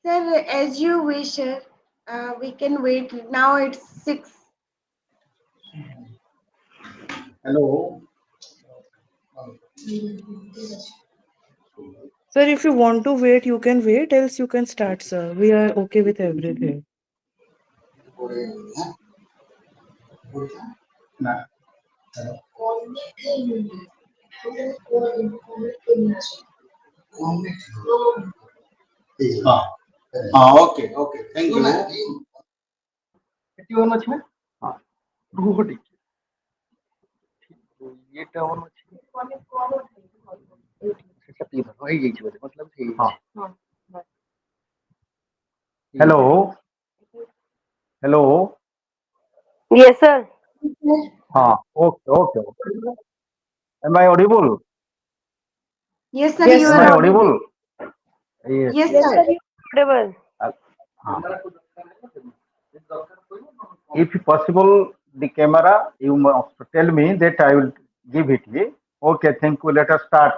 Sir, as you wish, sir. We can wait. Now it's 6. Hello. Sir, if you want to wait, you can wait, else you can start, sir. We are okay with everything. Nah. Ah. Okay, okay. Thank you. এটি on আছে না? হ্যাঁ, গ্রুপও ঠিক। तो ये tower আছে। সেটা কি হয় গেছে বলে मतलब कि हाँ हेलो हेलो Yes, sir. हाँ okay okay okay am I audible Yes, sir, Yes, you am are I sir. audible. audible yes Yes, yes Yes, sir. sir. You are audible. Uh, हाँ. If possible the camera you must tell me that I will give it okay thank you let us start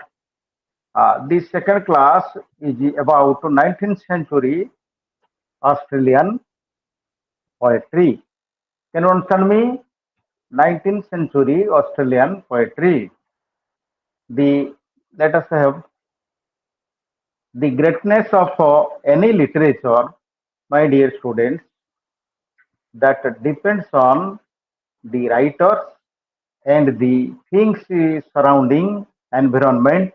this second class is about 19th century Australian poetry. Can you understand me? 19th century Australian poetry. The let us have the greatness of any literature, my dear students, that depends on the writers and the things surrounding environment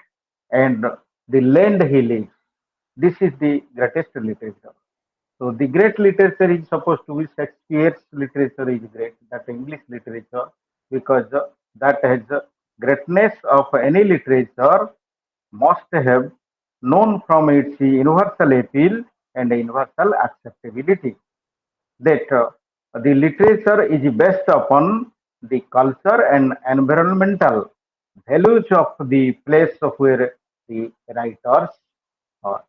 and the land he lives. This is the greatest literature. So the great literature is supposed to be Shakespeare's literature is great, that English literature, because that has greatness of any literature must have known from its universal appeal and universal acceptability. That the literature is based upon the culture and environmental values of the place of where the writers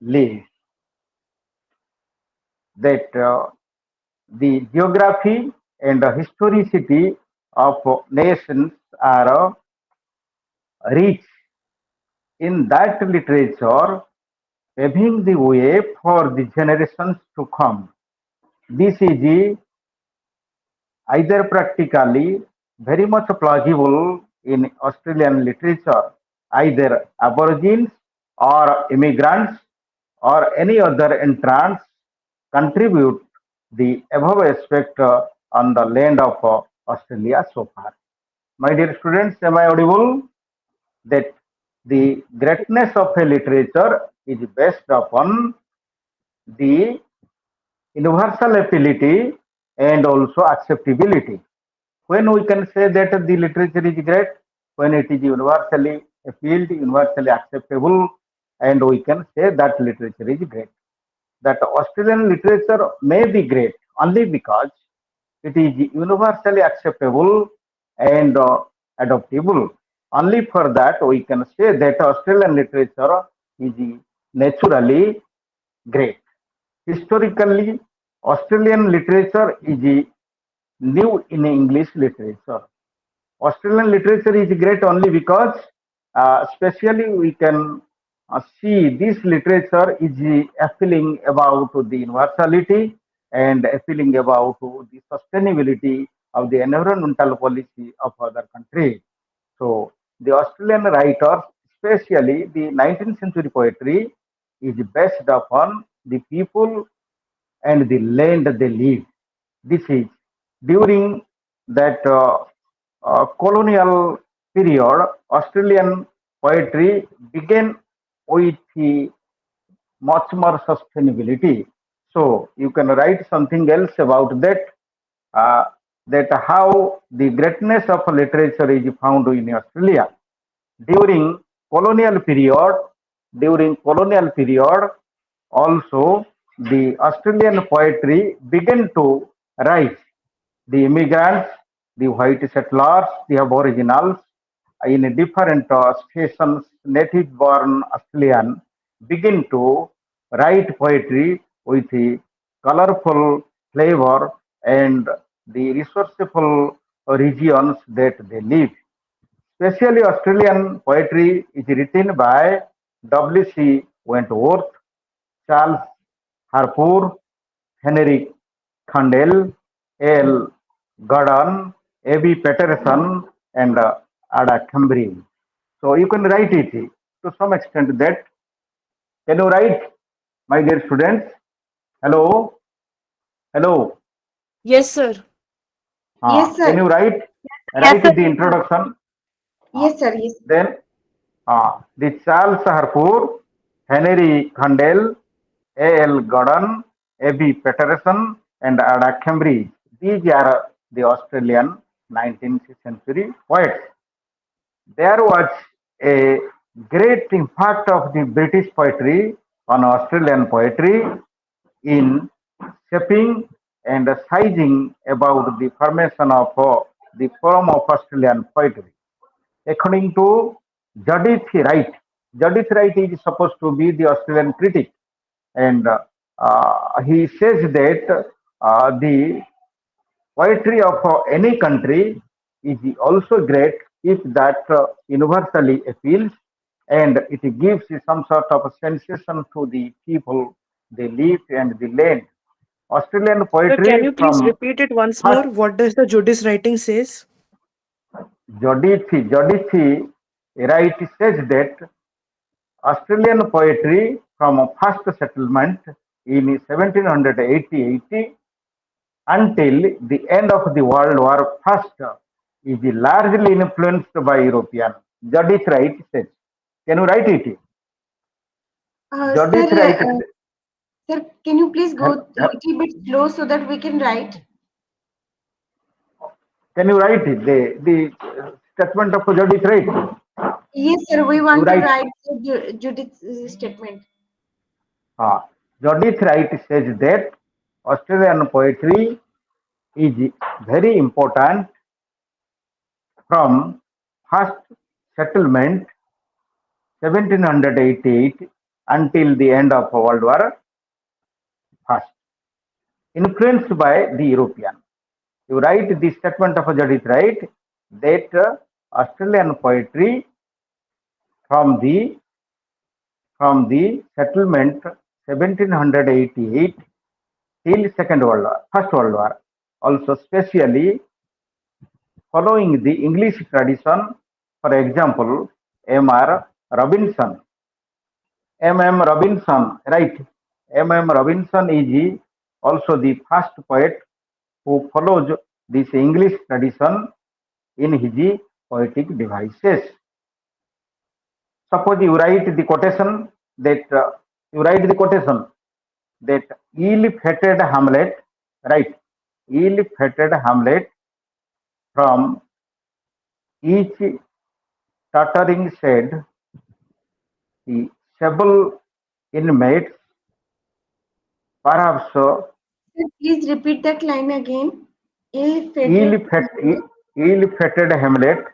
live. That the geography and historicity of nations are rich in that literature, paving the way for the generations to come. This is either practically very much plausible in Australian literature, either aborigines or immigrants or any other entrants contribute the above aspect on the land of Australia so far. My dear students, am I audible? That the greatness of a literature is based upon the universal ability and also acceptability. When we can say that the literature is great, when it is universally appealed, universally acceptable, and we can say that literature is great. That Australian literature may be great only because it is universally acceptable and adoptable. Only for that we can say that Australian literature is naturally great. Historically, Australian literature is new in English literature. Australian literature is great only because, especially we can see this literature is appealing about the universality and appealing about the sustainability of the environmental policy of other countries. So the Australian writers, especially the 19th century poetry, is based upon the people and the land they live. This is during that colonial period, Australian poetry began with the much more sustainability. So you can write something else about that. Uh, that how the greatness of literature is found in Australia during colonial period. During colonial period, also the Australian poetry began to rise. The immigrants, the white settlers, the aboriginals in different stations, native born Australian begin to write poetry with a colorful flavor and the resourceful regions that they live. Especially Australian poetry is written by W.C. Wentworth, Charles Harpur, Henrik Khandel, A.L. Gordon, A.B. Peterson, and Ada Khambri. So you can write it to some extent that. Can you write, my dear students? Hello, hello. Yes, sir. Yes, Can sir. you write? Yes, Write sir. the introduction. Uh, Yes, sir. Yes. then the Charles Harpur, Henry Khandel, A.L. Gordon, A.B. Peterson, and Ada Cambridge. These are the Australian 19th century poets. There was a great impact of the British poetry on Australian poetry in shaping and sizing about the formation of the form of Australian poetry. According to Judith Wright, Judith Wright is supposed to be the Australian critic, and he says that the poetry of any country is also great if that universally appeals and it gives some sort of a sensation to the people they live and the land. Australian Sir, can poetry you please from repeat it once more? first What does the Judas writing says? Jodithi Wright says that Australian poetry from first settlement in 1780 until the end of the World War I is largely influenced by European. Judith Wright says. Can you write it? Sir, Judith Wright. sir, can you please go Hel- a hel- little bit slow so that we can write? Can you write it? The statement of Judith Wright. Yes, sir. We You want to write. write the Judith's statement. Uh, Judith Wright says that Australian poetry is very important from first settlement 1788 until the end of World War I, influenced by the European. You write the statement of Judith Wright that Australian poetry from the settlement 1788 till Second World War, First World War, also specially following the English tradition. For example, M.R. Robinson, M.M. Robinson, right? M.M. Robinson is also the first poet who follows this English tradition in his poetic devices. Suppose you write the quotation that that ill-fated Hamlet, right? Ill-fated Hamlet from each tottering shed, the sable inmates, perhaps Sir, please repeat that line again. Ill-fated. ill-fated, ill-fated Hamlet!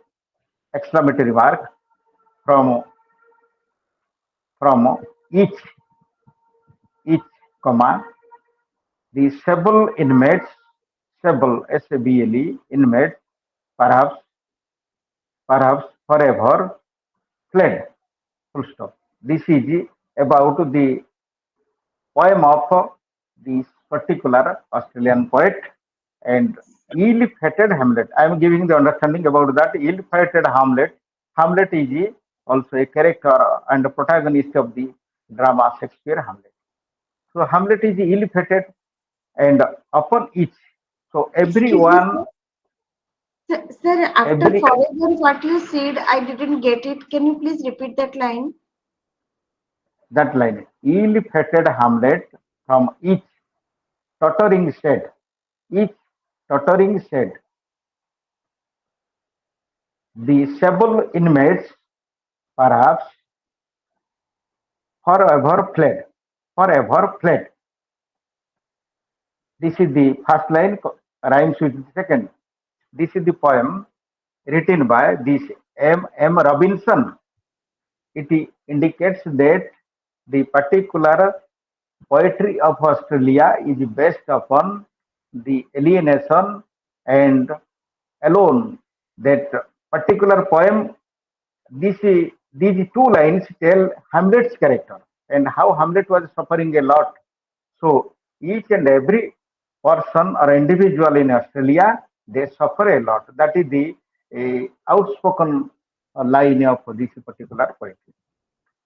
Exclamatory mark from each each comma the sable inmates, sable S-A-B-L-E inmates, perhaps forever fled. Full stop. This is about the poem of this particular Australian poet and ill-fated Hamlet. I am giving the understanding about that ill-fated Hamlet. Hamlet is also a character and a protagonist of the drama Shakespeare Hamlet. So Hamlet is ill-fated and upon each. So Excuse me, sir. everyone, Sir, after every forever, what you said, I didn't get it. Can you please repeat that line? that line, ill-fated Hamlet from each tottering shed, each tottering shed, the sable inmates perhaps forever fled, forever fled. This is the first line rhymes with the second. This is the poem written by this M. M. Robinson. It indicates that the particular poetry of Australia is based upon the alienation and alone that particular poem. These two lines tell Hamlet's character and how Hamlet was suffering a lot. So each and every person or individual in Australia, they suffer a lot. That is the outspoken line of this particular poetry.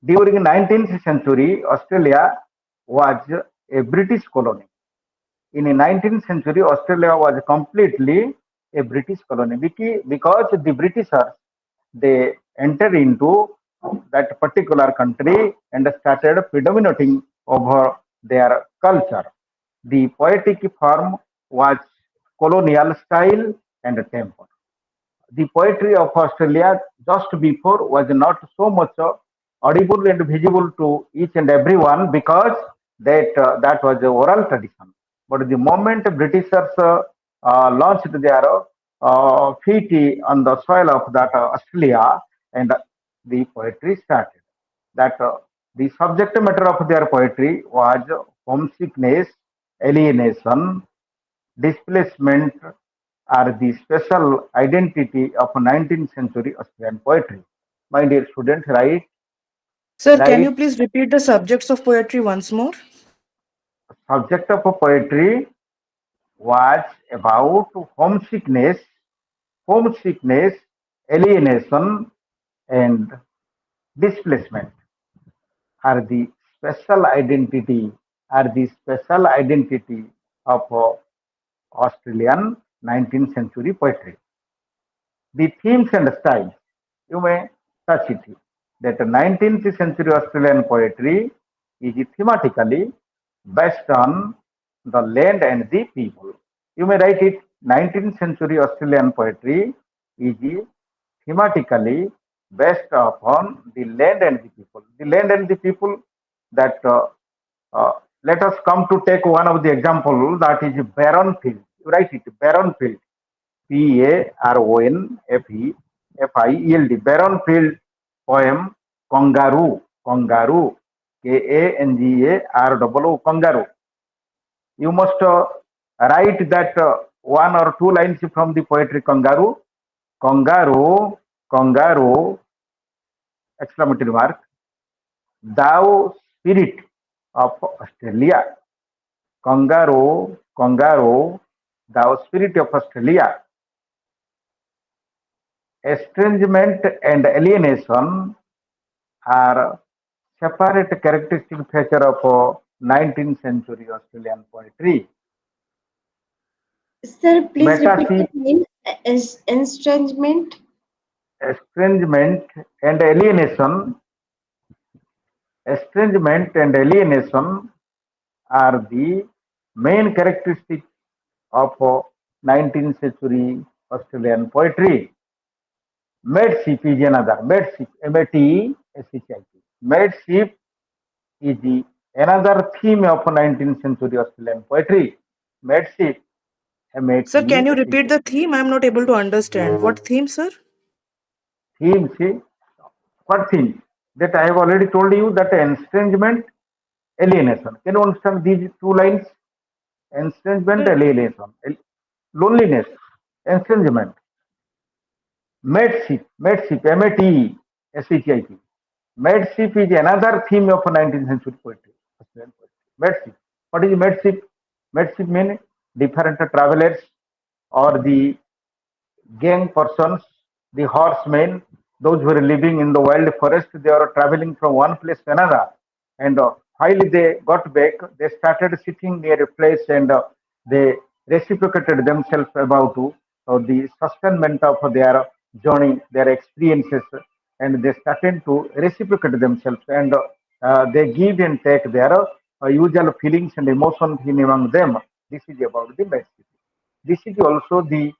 During 19th century, Australia was a British colony. In the 19th century, Australia was completely a British colony because the Britishers they entered into that particular country and started predominating over their culture. The poetic form was colonial style and temper. The poetry of Australia just before was not so much audible and visible to each and everyone because that was a oral tradition. But the moment Britishers launched their feet on the soil of that Australia, and the poetry started. That the subject matter of their poetry was homesickness, alienation, displacement are the special identity of 19th century Australian poetry. My dear student, Sir, can you right please repeat the subjects of poetry once more? subject of poetry was about homesickness, alienation, and displacement are the special identity of Australian 19th century poetry. The themes and styles, you may touch it. That 19th century Australian poetry is thematically based on the land and the people. You may write it 19th century Australian poetry is thematically based upon the land and the people. The land and the people that uh, let us come to take one of the example that is barren field. You write it barren field. Paronfield, Baron Field poem Kangaroo, Kangaroo, Kangaroo. You must write that one or two lines from the poetry Kangaroo, Kangaroo, Kangaroo, exclamatory mark, thou spirit of Australia, Kangaroo, Kangaroo, thou spirit of Australia, estrangement and alienation are separate characteristic feature of 19th century Australian poetry. Sir, please repeat Metaship, the name. Estrangement. estrangement and alienation, estrangement and alienation are the main characteristics of 19th century Australian poetry. Maidship is another. Maidship, M-A-T-E-S-H-I-P. Maidship is the another theme of 19th century Australian poetry. Maidship, Sir, can you M-A-T-S-H-I-P. repeat the theme? I'm not able to understand. What theme, sir? Theme, see, what theme? That I have already told you that estrangement, alienation. Can you understand these two lines? Estrangement, Sir, alienation, loneliness, estrangement. Maidship, M-A-T-E-S-H-I-P. Maidship is another theme of 19th century poetry. Australian poetry. Maidship. What is maidship? Maidship means different travelers or the gang persons, the horsemen, those who are living in the wild forest, they are traveling from one place to another. And while they got back, they started sitting near a place and they reciprocated themselves about the sustainment of their journey, their experiences, and they started to reciprocate themselves and they give and take their usual feelings and emotions in among them. This is about the message. This is also the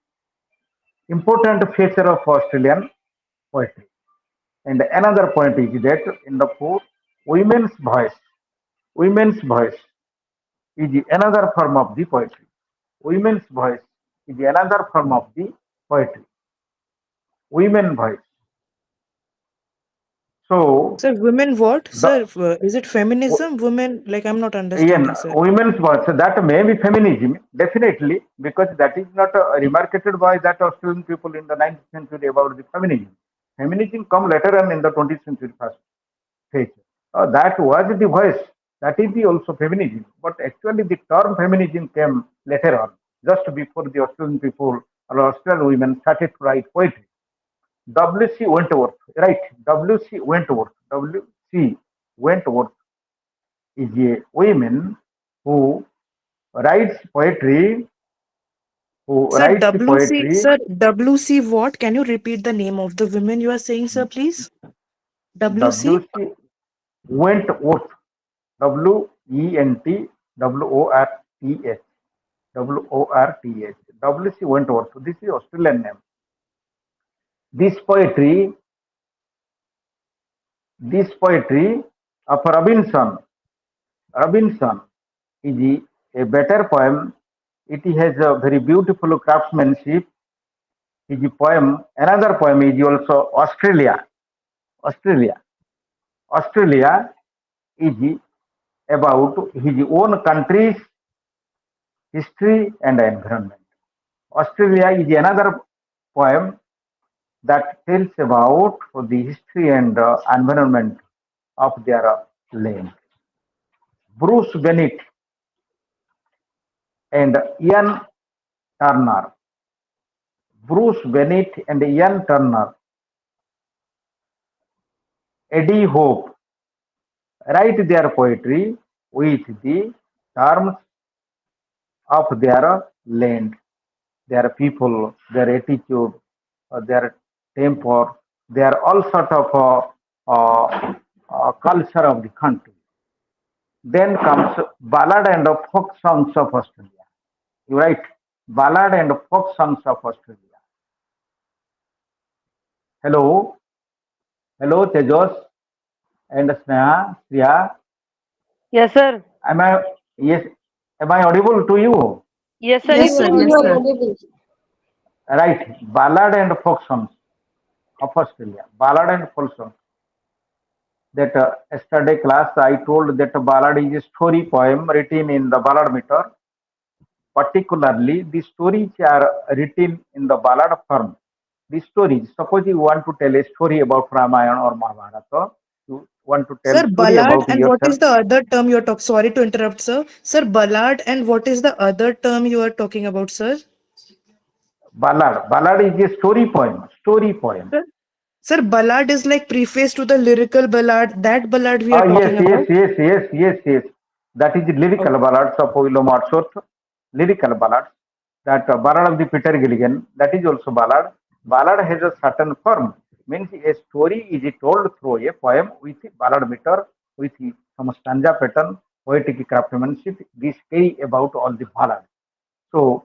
important feature of Australian poetry. And another point is that in the poem, women's voice, women's voice is another form of the poetry. Women's voice is another form of the poetry. Women voice. So sir, women what? the Sir, is it feminism? Women, like I'm not in understanding, sir. women's voice that may be feminism definitely because that is not remarketed by that Australian people in the 19th century about the feminism. Feminism come later on in the 20th century first stage. That was the voice. That is the also feminism. But actually, the term feminism came later on, just before the Australian people or Australian women started to write poetry. W.C. Wentworth, right? W.C. Wentworth. W.C. Wentworth is a woman who writes poetry, who Sir, writes WC, poetry. sir, WC what? Can you repeat the name of the women you are saying, sir, please? WC? W.C. Wentworth. W-E-N-T W-O-R-T-H. W-O-R-T-H. W.C. Wentworth. This is Australian name. This poetry, this poetry of Robinson is a better poem. It has a very beautiful craftsmanship. His poem, another poem is also Australia. Australia. Australia is about his own country's history and environment. Australia is another poem that tells about the history and environment of their land. Bruce Bennett and Ian Turner. Bruce Bennett and Ian Turner, Eddie Hope write their poetry with the terms of their land, their people, their attitude, their temper, their all sort of culture of the country. Then comes ballad and folk songs of Australia. You write ballad and folk songs of Australia. Hello, hello, Tejos and Sneha, Priya. Yes, sir. Am I yes? Am I audible to you? Yes, sir, Yes, you Yes, sir. sir, are. you Yes, are sir. audible. Right, ballad and folk songs of Australia. Ballad and folk songs. That yesterday class I told that ballad is a story poem written in the ballad meter. Particularly, the stories are written in the ballad form. The stories. Suppose you want to tell a story about Ramayana or Mahabharata. You want to tell Sir, story ballad about and what is yourself. the other term you're talking? Sorry to interrupt, sir. Sir, ballad and what is the other term you are talking about, sir? Ballad. Ballad is a story poem. Story poem. Sir, sir, ballad is like preface to the lyrical ballad. That ballad we are Yes, talking yes, about. yes, yes, yes, yes. That is the Oh, lyrical ballads of William Wordsworth. Lyrical ballads. That ballad of the Peter Gilligan. That is also ballad. Ballad has a certain form. Means a story is told through a poem with ballad meter, with some stanza pattern, poetic craftsmanship. This carry about all the ballad. So,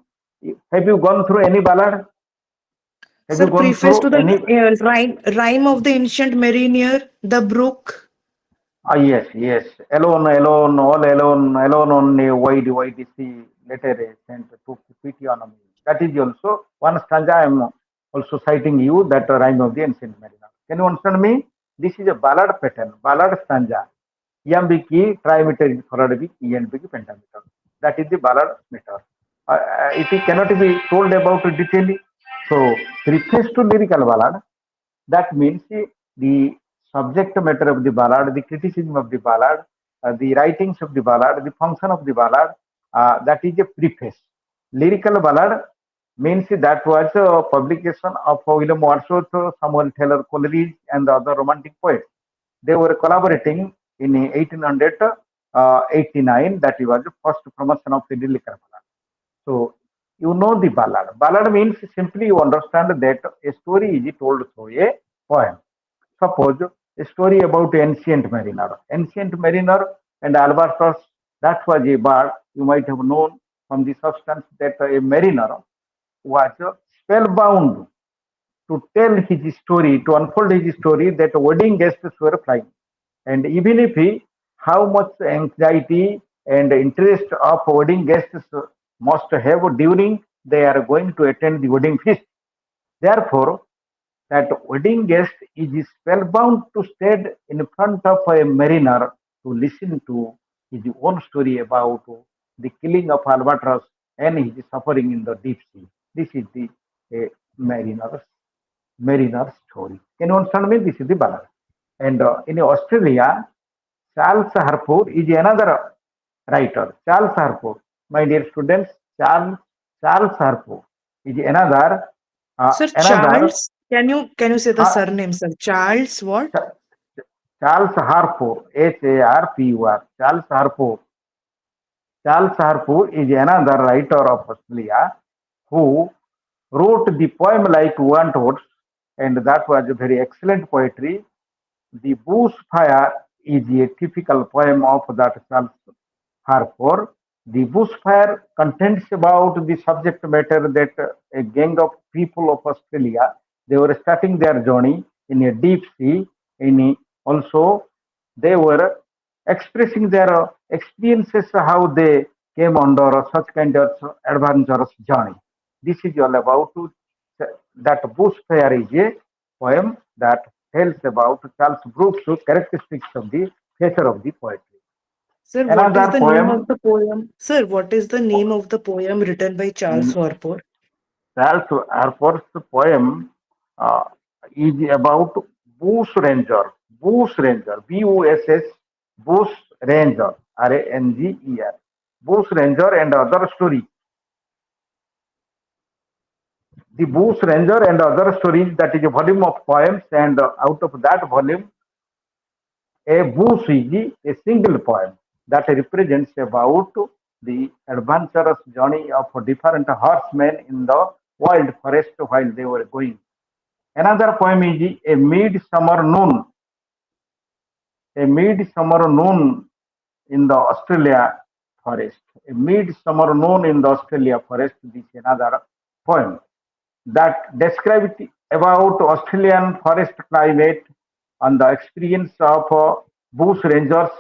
have you gone through any ballad? Have you sir, gone preface to through the any? rhyme of the ancient mariner, the brook. Ah, yes, yes. Alone, alone, all alone, alone on a wide, wide sea, later sent to pity on me. That is also one stanza I am also citing you that rhyme of the ancient mariner. Can you understand me? This is a ballad pattern, ballad stanza. Iambiki, trimeter is followed with Iambiki pentameter. That is the ballad meter. It cannot be told about detailing. So, refers to lyrical ballad. That means the subject matter of the ballad, the criticism of the ballad, the writings of the ballad, the function of the ballad, that is a preface. Lyrical ballad means that was a publication of William Wordsworth, Samuel Taylor Coleridge, and the other romantic poets. They were collaborating in 1889. That was the first promotion of the lyrical ballad. So you know the ballad. Ballad means simply you understand that a story is told through a poem. Suppose a story about ancient mariner. Ancient mariner and albatross, that was a bird. You might have known from the substance that a mariner was spellbound to tell his story, to unfold his story that wedding guests were flying. And even if he, how much anxiety and interest of wedding guests must have during they are going to attend the wedding feast. Therefore, that wedding guest is spellbound to stand in front of a mariner to listen to his own story about the killing of albatross and his suffering in the deep sea. This is the uh, mariner's mariner story. Can you understand me? This is the ballad. And in Australia, Charles Harpur is another writer. Charles Harpur, my dear students, Charles Harpur is Sir, another Charles, can you say the Ha- surname, sir? Charles what? Ch- Charles Harpur, Harpur. Charles Harpur is another writer of Australia who wrote the poem like Want Words, and that was a very excellent poetry. The Bushfire is a typical poem of that Charles Harper. The bushfire contains about the subject matter that a gang of people of Australia, they were starting their journey in a deep sea. Also they were expressing their experiences how they came under such kind of adventurous journey. This is all about that bushfire is a poem that tells about Charles Brooks' characteristics of the feature of the poetry. Sir, what is Another the name of poem, the poem? Sir, what is the name of the poem written by Charles mm, Harpur? Charles Harper's poem uh, is about bush ranger, Bush, bush ranger, Ranger, bush ranger and other story. The bush ranger and other stories, that is a volume of poems, and out of that volume, a bush is a single poem that represents about the adventurous journey of different horsemen in the wild forest while they were going. Another poem is a midsummer noon in the Australia forest. A midsummer noon in the Australia forest. This is another poem that describes about Australian forest climate and the experience of bush rangers,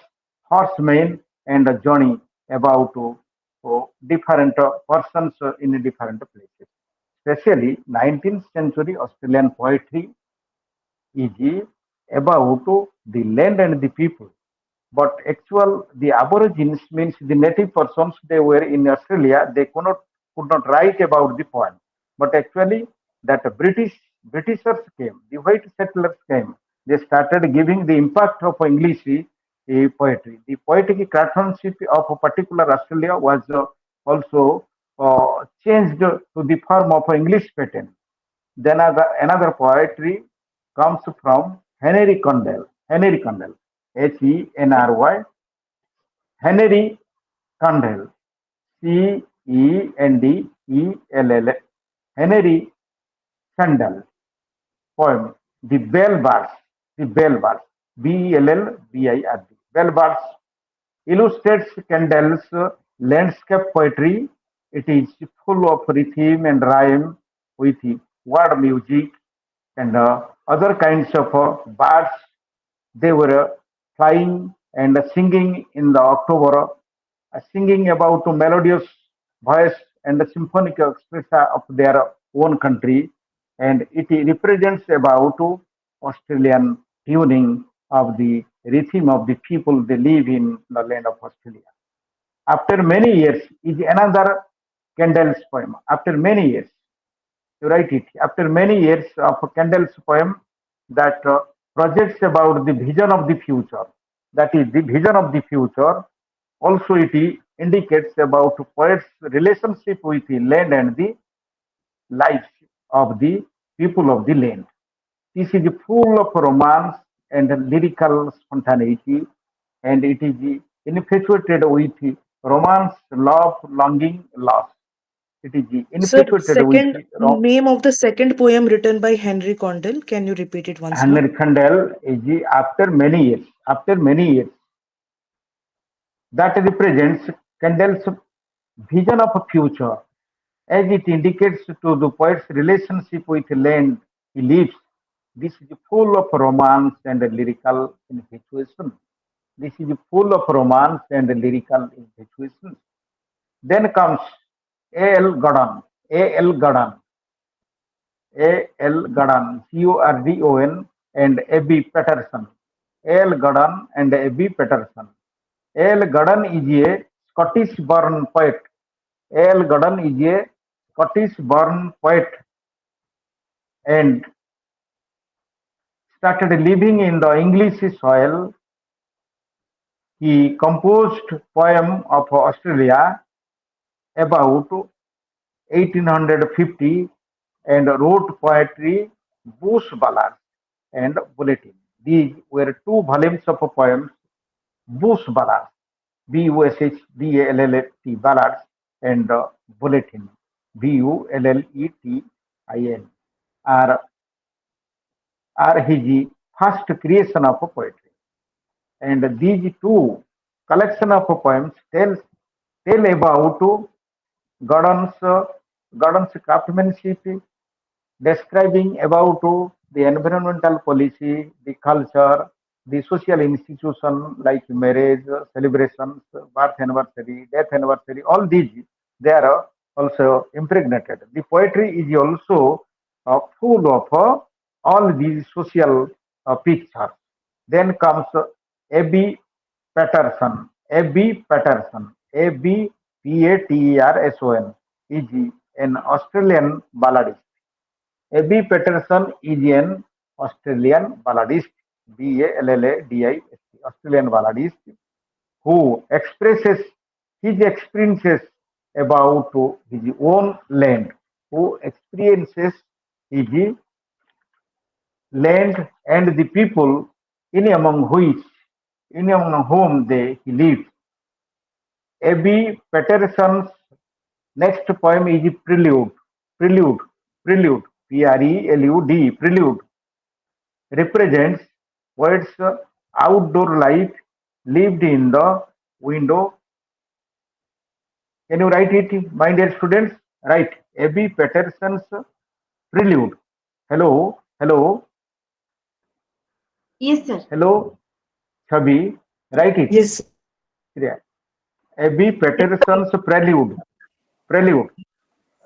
horsemen, and a journey about different persons in different places. Especially 19th century Australian poetry is about the land and the people. But actual the aborigines means the native persons they were in Australia, they could not write about the poem. But actually that Britishers came, the white settlers came, they started giving the impact of English poetry. The poetic craftsmanship of a particular Australia was also changed to the form of English pattern. Then another poetry comes from Henry Condell. Henry Condell. Henry Henry Condell. Cendell. Henry Condell. Poem. The Bell Bars. The Bell Bars. Bellbird. Bell Bars illustrates Kendall's landscape poetry. It is full of rhythm and rhyme with word music and other kinds of birds. They were flying and singing in the October, singing about melodious voice and the symphonic expression of their own country, and it represents about Australian tuning of the rhythm of the people they live in the land of Australia. After many years is another Kendall's poem. After many years, you write it. After many years of Kendall's poem that projects about the vision of the future, that is the vision of the future. Also, it indicates about poet's relationship with the land and the lives of the people of the land. This is full of romance and lyrical spontaneity, and it is infatuated with romance, love, longing, loss. It is Sir, infatuated with second name of the second poem written by Henry Condell. Can you repeat it once more? Henry Kandel is after many years, that represents Kandel's vision of a future, as it indicates to the poet's relationship with the land he lives. This is full of romance and lyrical infatuation. This is full of romance and lyrical infatuation. Then comes A.L. Gordon. A.L. Gordon. A.L. Gordon. Gordon and A.B. Patterson. A.L. Gordon and A.B. Patterson. A.L. Gordon is a Scottish born poet. A.L. Gordon is a Scottish born poet and started living in the English soil He composed poem of Australia about 1850 and wrote poetry, bush ballads, and bulletin. These were two volumes of poems, bush ballads, Bushballat ballads, and bulletin, Bulletin, are, are his first creation of poetry. And these two collection of poems tell about Gordon's Gordon's craftsmanship, describing about the environmental policy, the culture, the social institution like marriage, celebrations, birth anniversary, death anniversary, all these they are also impregnated. The poetry is also full of all these social pictures. Then comes A.B. Patterson, A.B. Patterson, A.B. Patterson is an Australian balladist. A.B. Patterson is an Australian balladist, Balladist, Australian balladist, who expresses his experiences about his own land, who experiences his land and the people in among whom he lives. A.B. Patterson's next poem is Prelude. Prelude. Prelude. Prelude. Prelude represents poet's outdoor life lived in the window. Can you write it, my dear students? Write A.B. Patterson's Prelude. Hello, hello, Yes, sir. hello, Chabi. Write it. Yes. Yeah. A.B. Patterson's Prelude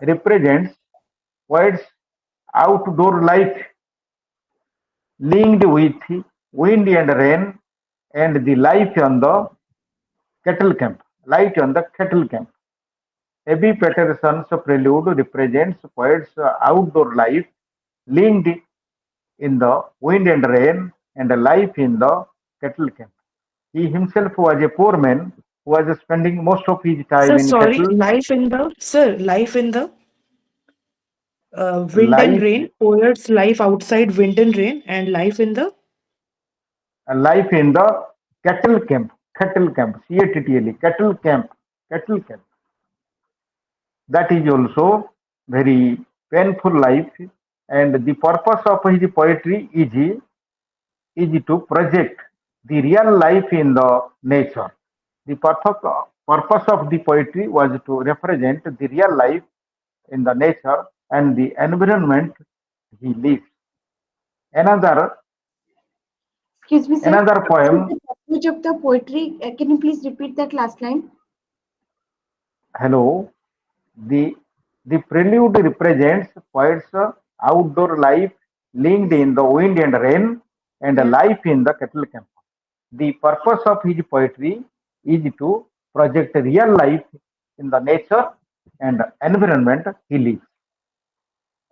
represents poet's outdoor life linked with wind and rain and the life on the cattle camp. Light on the cattle camp. A.B. Patterson's prelude represents poet's outdoor life linked in the wind and rain and life in the cattle camp. He himself was a poor man who was spending most of his time Sir, in sorry. cattle. Life in the wind and Life, rain. Poet's life outside wind and rain, and life in the. life in the cattle camp, CATTL, cattle camp. That is also very painful life, and the purpose of his poetry is to project the real life in the nature. The purpose of the poetry was to represent the real life in the nature and the environment he lives. Another Excuse me, sir. another What is poem. the language of the poetry? Can you please repeat that last line? Hello, the the prelude represents poet's outdoor life linked Yes. in the wind and rain and Yeah. life in the cattle camp. The purpose of his poetry is to project real life in the nature and environment he lives.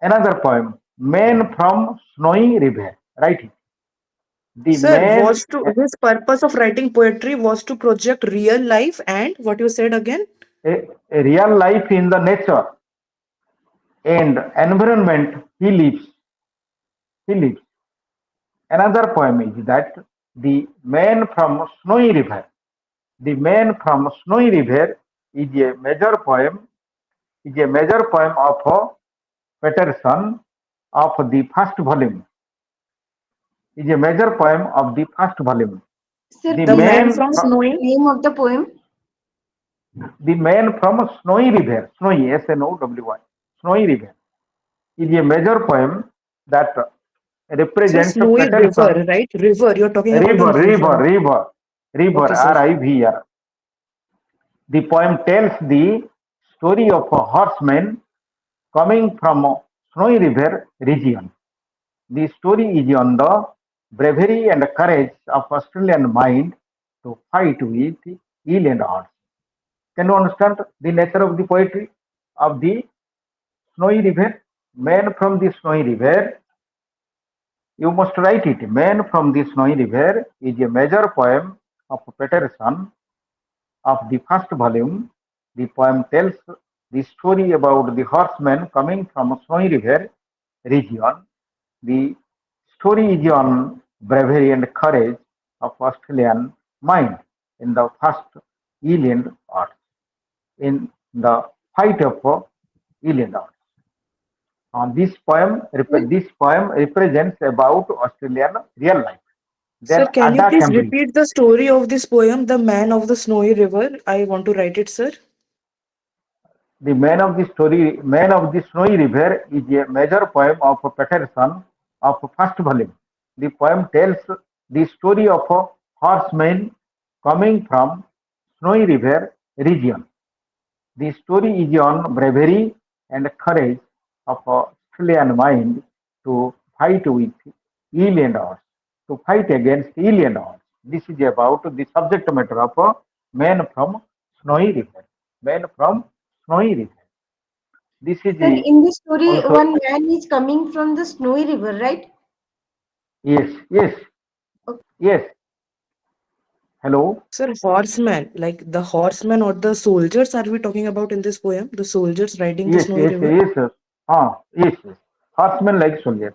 Another poem, Man from Snowy River. Write it. The Sir, man, was to his purpose of writing poetry was to project real life and what you said again? a real life in the nature and environment he lives. Another poem is that the man from Snowy River. The man from Snowy River is a major poem. Is a major poem of Patterson of the first volume. Is a major poem of the first volume. Sir, The The please man man, from repeat Snowy. the name of the poem. the man from Snowy River, Snowy Snowy, Snowy River is a major poem that Sir, represents Snowy Patterson River, right? River. You're talking about a river, river, river. river, river, Okay, sir. River. The poem tells the story of a horseman coming from a Snowy River region. The story is on the bravery and courage of Australian mind to fight with ill and odds. Can you understand the nature of the poetry of the Snowy River? Man from the Snowy River, you must write it. Man from the Snowy River is a major poem of Peterson of the first volume. The poem tells the story about the horsemen coming from Snowy River region. The story is on bravery and courage of Australian mind in the first Eland Arts, in the fight of Eland Arts. This poem represents about Australian real life. Sir, Then can you Ada please Cambridge. repeat the story of this poem, The Man of the Snowy River? I want to write it, sir. The Man of the Snowy River is a major poem of Peterson of first volume. The poem tells the story of a horseman coming from Snowy River region. The story is on bravery and courage of Australian mind to fight with alien odds, to fight against alien odds. This is about the subject matter of a man from Snowy River. Man from Snowy River. This is Sir, in the story, also, one man is coming from the Snowy River, right? yes, yes, Okay. yes. Hello. Sir, horseman, like the horseman or the soldiers are we talking about in this poem? The soldiers riding the Yes, Snowy yes, River? yes, yes. Yes, yes. Horsemen like soldiers.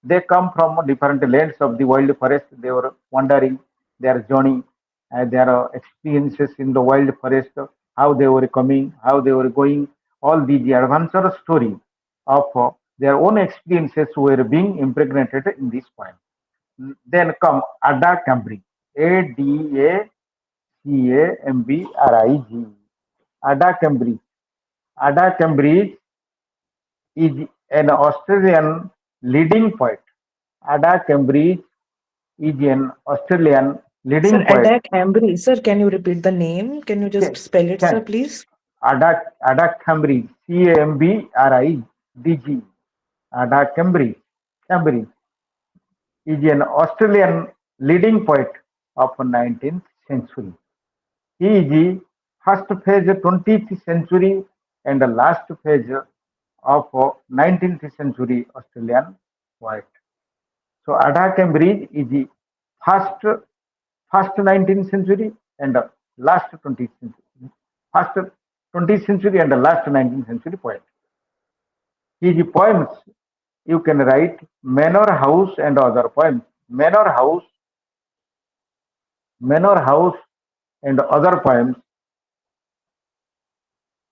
They come from different lands of the wild forest. They were wandering their journey and their experiences in the wild forest, how they were coming, how they were going. All these adventurous story of their own experiences were being impregnated in this poem. Then come Ada Cambridge. Adacambridge. Ada Cambridge. Ada Cambridge is an Australian leading poet. Ada Cambridge is an Australian Sir, leading poet. Adak Ambry. Sir, can you repeat the name? Can you just Can, spell it, sir, can please? Ada Cambridge, Cambridge. Ada Cambridge, Cambridge is an Australian leading poet of 19th century. He is the first phase 20th century and the last phase of 19th century Australian poet. So Ada Cambridge is the first first 19th century and the last 20th century. First 20th century and the last 19th century poet. His poems you can write Manor House and other poems. Manor House, Manor House and other poems.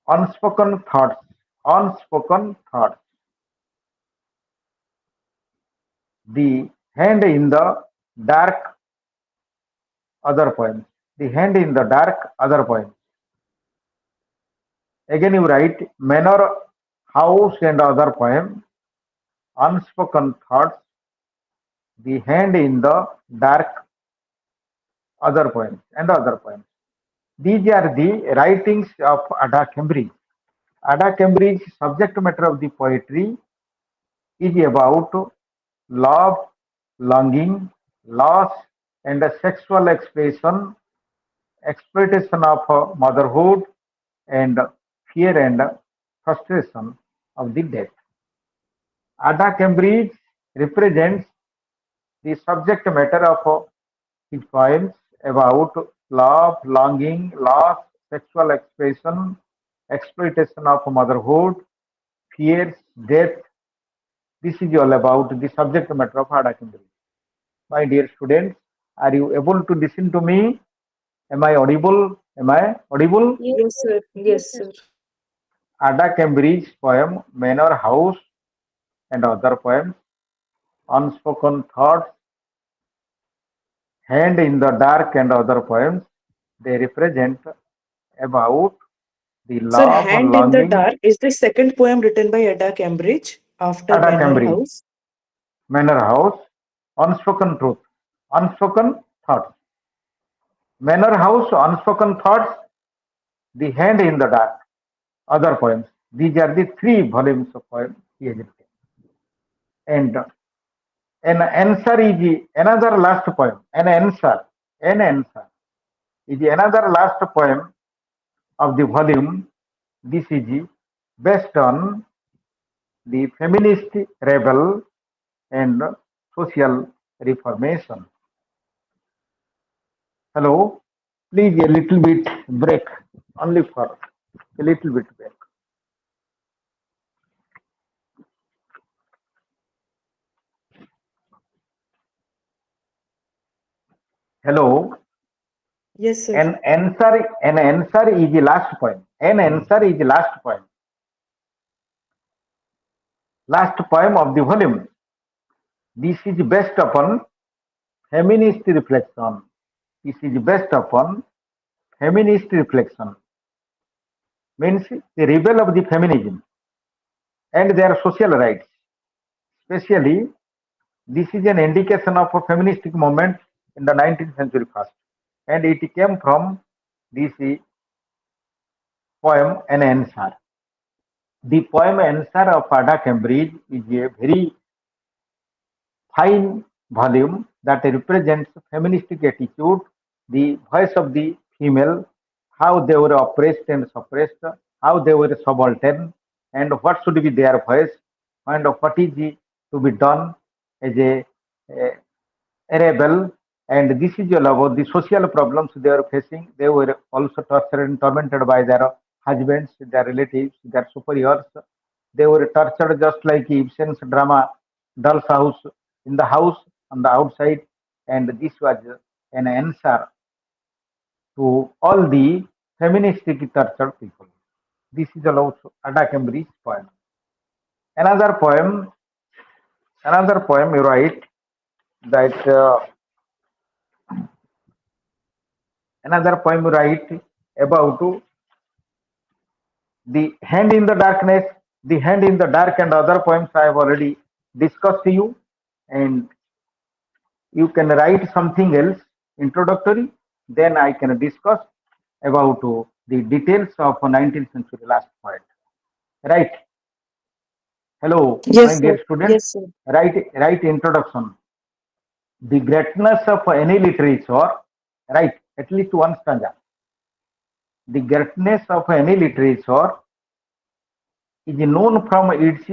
Unspoken thoughts, unspoken thoughts. The hand in the dark, other poems. The hand in the dark, other poems. Again, you write Manor House and other poem, unspoken thoughts, the hand in the dark, other poems, and other poems. These are the writings of Ada Cambridge. Ada Cambridge's subject matter of the poetry is about love, longing, loss, and a sexual expression, exploitation of motherhood, and fear and frustration of the death. Ada Cambridge represents the subject matter of his poems about love, longing, loss, sexual expression, exploitation of motherhood, fears, death. This is all about the subject matter of Ada Cambridge. My dear students, are you able to listen to me? Am I audible? Am I audible? Yes, Yes, sir. sir. Yes, Yes, sir. sir. Ada Cambridge's poem Manor House and other poems, Unspoken Thoughts, Hand in the Dark and other poems, they represent about the Sir, love, Hand in the longing, Dark is the second poem written by Ada Cambridge after Ada Manor Cambridge, House. Manor House, Unspoken Truth, Unspoken Thoughts. Manor House, Unspoken Thoughts, The Hand in the Dark, other poems. These are the three volumes of poems he has written. And an answer is another last poem. An answer is another last poem of the volume. This is based on the feminist rebel and social reformation. Hello. Please a little bit break, only for a little bit break. Hello. Yes, sir. An answer is the last point. An answer is the last point. Last poem of the volume. This is based upon feminist reflection. This is based upon feminist reflection. Means the rebel of the feminism and their social rights. Especially, this is an indication of a feministic movement in the 19th century first. And it came from this poem, An Answer. The poem Answer of Ada Cambridge is a very fine volume that represents feministic attitude, the voice of the female, how they were oppressed and suppressed, how they were subaltern, and what should be their voice, and what is to be done as a rebel. And this is all about the social problems they were facing. They were also tortured and tormented by their husbands, their relatives, their superiors. They were tortured just like Ibsen's drama Doll's House, in the house, on the outside. And this was an answer to all the feministic tortured people. This is about Ada Cambridge's poem. Another poem, another poem you write that another poem you write about the hand in the darkness, the hand in the dark, and other poems I have already discussed to you. And you can write something else introductory, then I can discuss about the details of 19th century last poet. Right. Hello, my Yes, sir. dear student. Yes, sir. Write introduction. The greatness of any literature, right? At least one stanza. The greatness of any literature is known from its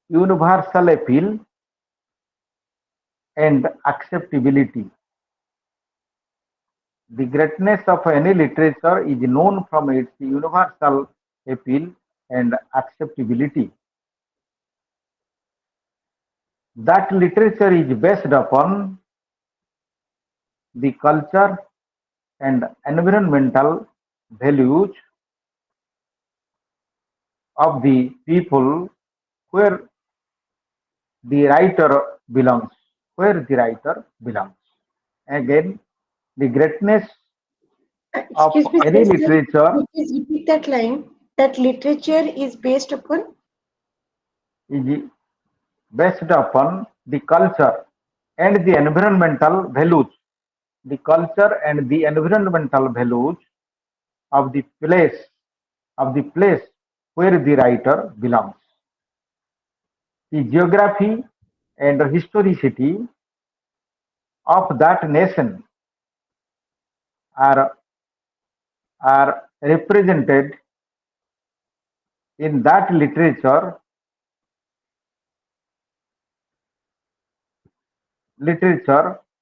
universal appeal and acceptability. The greatness of any literature is known from its universal appeal and acceptability. That literature is based upon the culture and environmental values of the people where the writer belongs. Where the writer belongs. Again, the greatness of Excuse me, any sir. Sir, literature could you please repeat that line? That literature is based upon. is based upon the culture and the environmental values. The culture and the environmental values of the place where the writer belongs. The geography and historicity of that nation are, are represented in that literature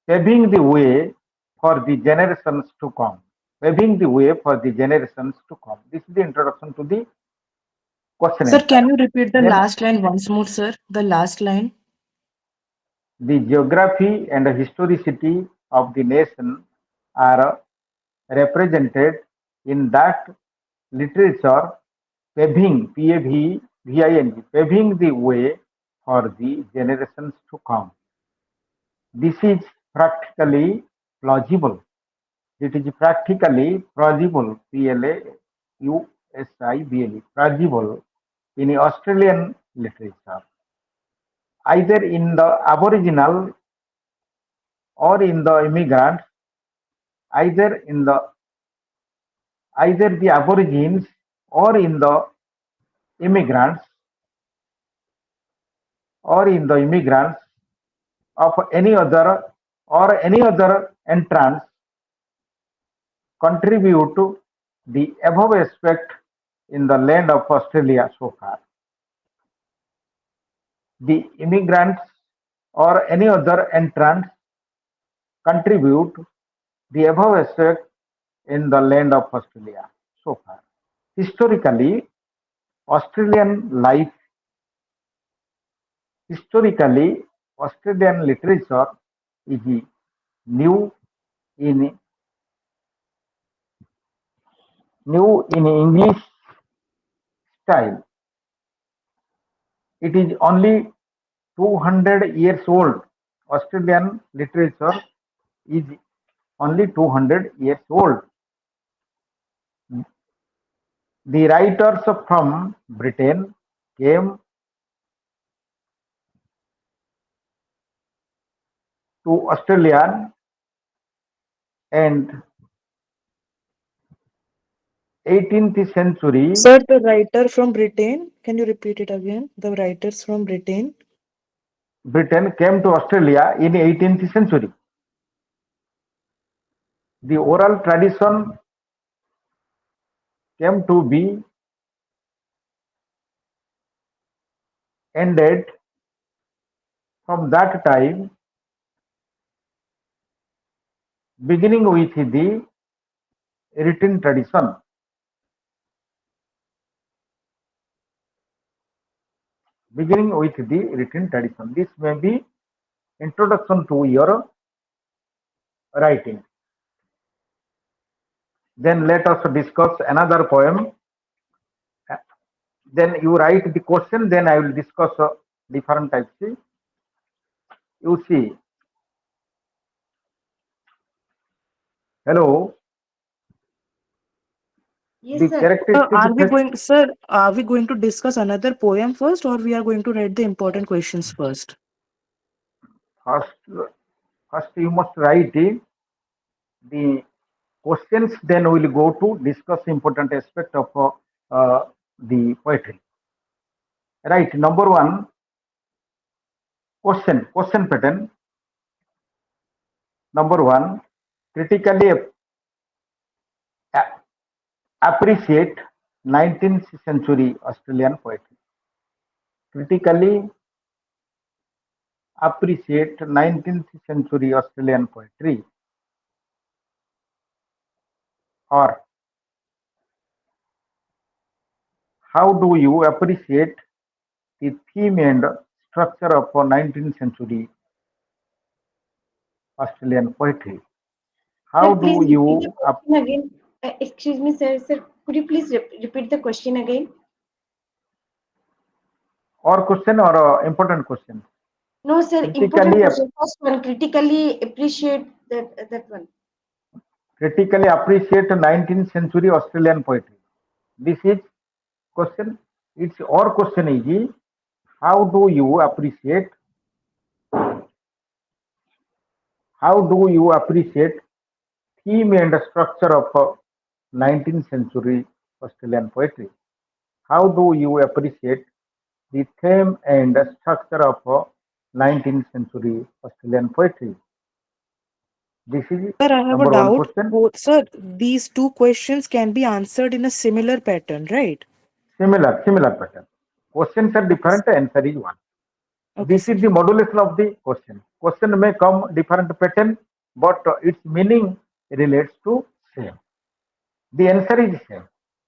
paving the way for the generations to come. Paving the way for the generations to come. This is the introduction to the question Sir, answer. can you repeat the Then last line once more, sir? The last line. the geography and historicity of the nation are represented in that literature paving, P-A-V-V-I-N-G, paving the way for the generations to come. This is practically plausible. It is practically plausible, P-L-A-U-S-I-B-L-E, plausible in Australian literature, either in the Aboriginal or in the immigrants, either in the either the Aborigines or in the immigrants immigrants of any other or any other entrants contribute to the above aspect in the land of Australia so far. The immigrants or any other entrants contribute the above aspect in the land of Australia so far. Historically, Australian life, historically, Australian literature is new in English style. It is only 200 years old. Australian literature is only 200 years old. The writers from Britain came to Australia and 18th century. Sir, the writer from Britain, can you repeat it again? The writers from Britain. Britain came to Australia in 18th century. The oral tradition came to be ended from that time, beginning with the written tradition. Beginning with the written tradition. This may be introduction to your writing. Then let us discuss another poem. Then you write the question, then I will discuss different types. You see, hello, Yes, the sir. characteristic effect. Are we going to discuss another poem first, or we are going to write the important questions first? First, first you must write the questions, then we will go to discuss important aspect of the poetry. Right, number one, question pattern. Number one, critically a- appreciate 19th century Australian poetry. Critically appreciate 19th century Australian poetry, or how do you appreciate the theme and structure of 19th century Australian poetry? How Sir, do please repeat the you question again. Excuse me, sir. Sir, could you please repeat the question again? or question or important question? No, sir. Important Critically question. First one, critically appreciate that one. critically appreciate 19th century Australian poetry. This is question. It's or question is how do you appreciate how do you appreciate theme and structure of 19th century Australian poetry? How do you appreciate the theme and structure of 19th century Australian poetry? This is Sir, I have a number one doubt. question. Sir, these two questions can be answered in a similar pattern, right? Similar pattern. Questions are Okay, different, answer is one. okay, This sir. is the modulation of the question. Question may come different pattern, but its meaning relates to same. The answer is same.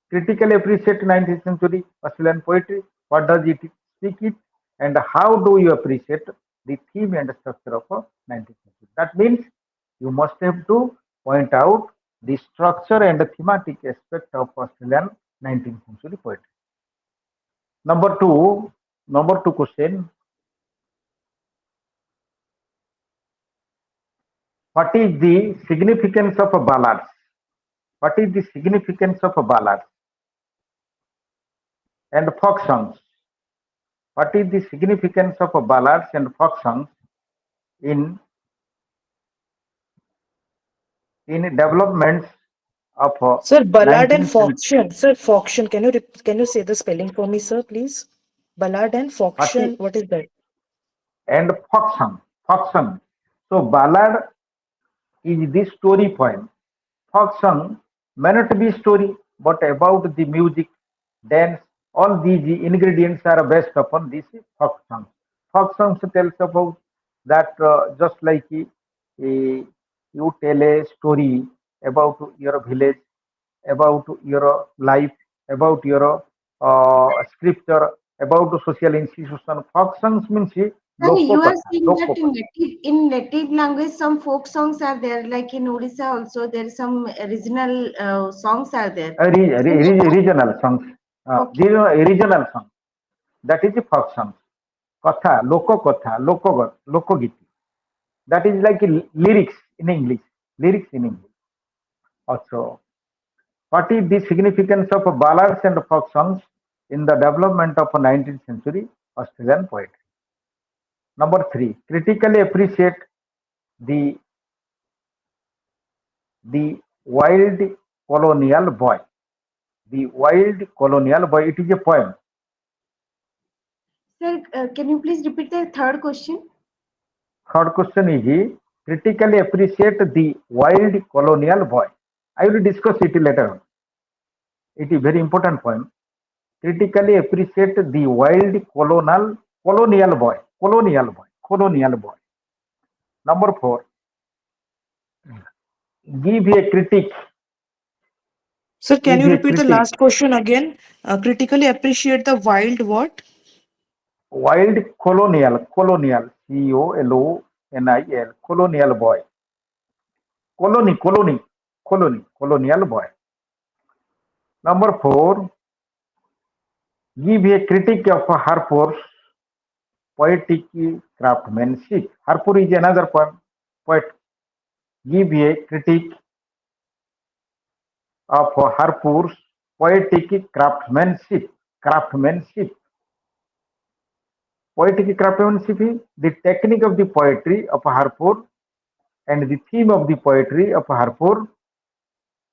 Critically appreciate 19th century Australian poetry. What does it speak it? And how do you appreciate the theme and structure of 19th century? That means you must have to point out the structure and the thematic aspect of Australian 19th century poetry. Number two, number two question. What is the significance of ballads? What is the significance of ballads and folk songs? What is the significance of ballads and folk songs in developments of Sir, ballad and 19th century? Foction. Sir, Foction. Can you say the spelling for me, sir, please? Ballad and What is Foction. What is that? and folk song? Folk song. So ballad is the story poem. Folk song may not be story, but about the music, dance, all these ingredients are based upon this folk song. Folk songs tells about that just like you tell a story about your village, about your life, about your scripture, about the social institution. Folk songs means Sir, loko you are katha, saying that loko katha. in native language, some folk songs are there. Like in Odisha, also there is some original songs are there. Regional songs. Okay. These are regional songs. That is the folk songs. Katha, loko giti. That is like lyrics in English. Lyrics in English. Also, what is the significance of ballads and folk songs in the development of 19th century Australian poetry? Number three, critically appreciate the the wild colonial boy. The wild colonial boy. It is a poem. Sir, can you please repeat the third question? Third question is critically appreciate the wild colonial boy. I will discuss it later on. It is very important poem. Critically appreciate the wild colonial boy. Number four, give a critique, Sir, can give you a repeat the critique. last question again? Critically appreciate the wild what? Wild colonial, colonial boy, colonial boy. Number four, give a critique of Harper's poetic craftsmanship. Harper is another poet. Give a critique of Harper's poetic craftsmanship. Craftsmanship. Poetic craftsmanship is the technique of the poetry of Harper and the theme of the poetry of Harper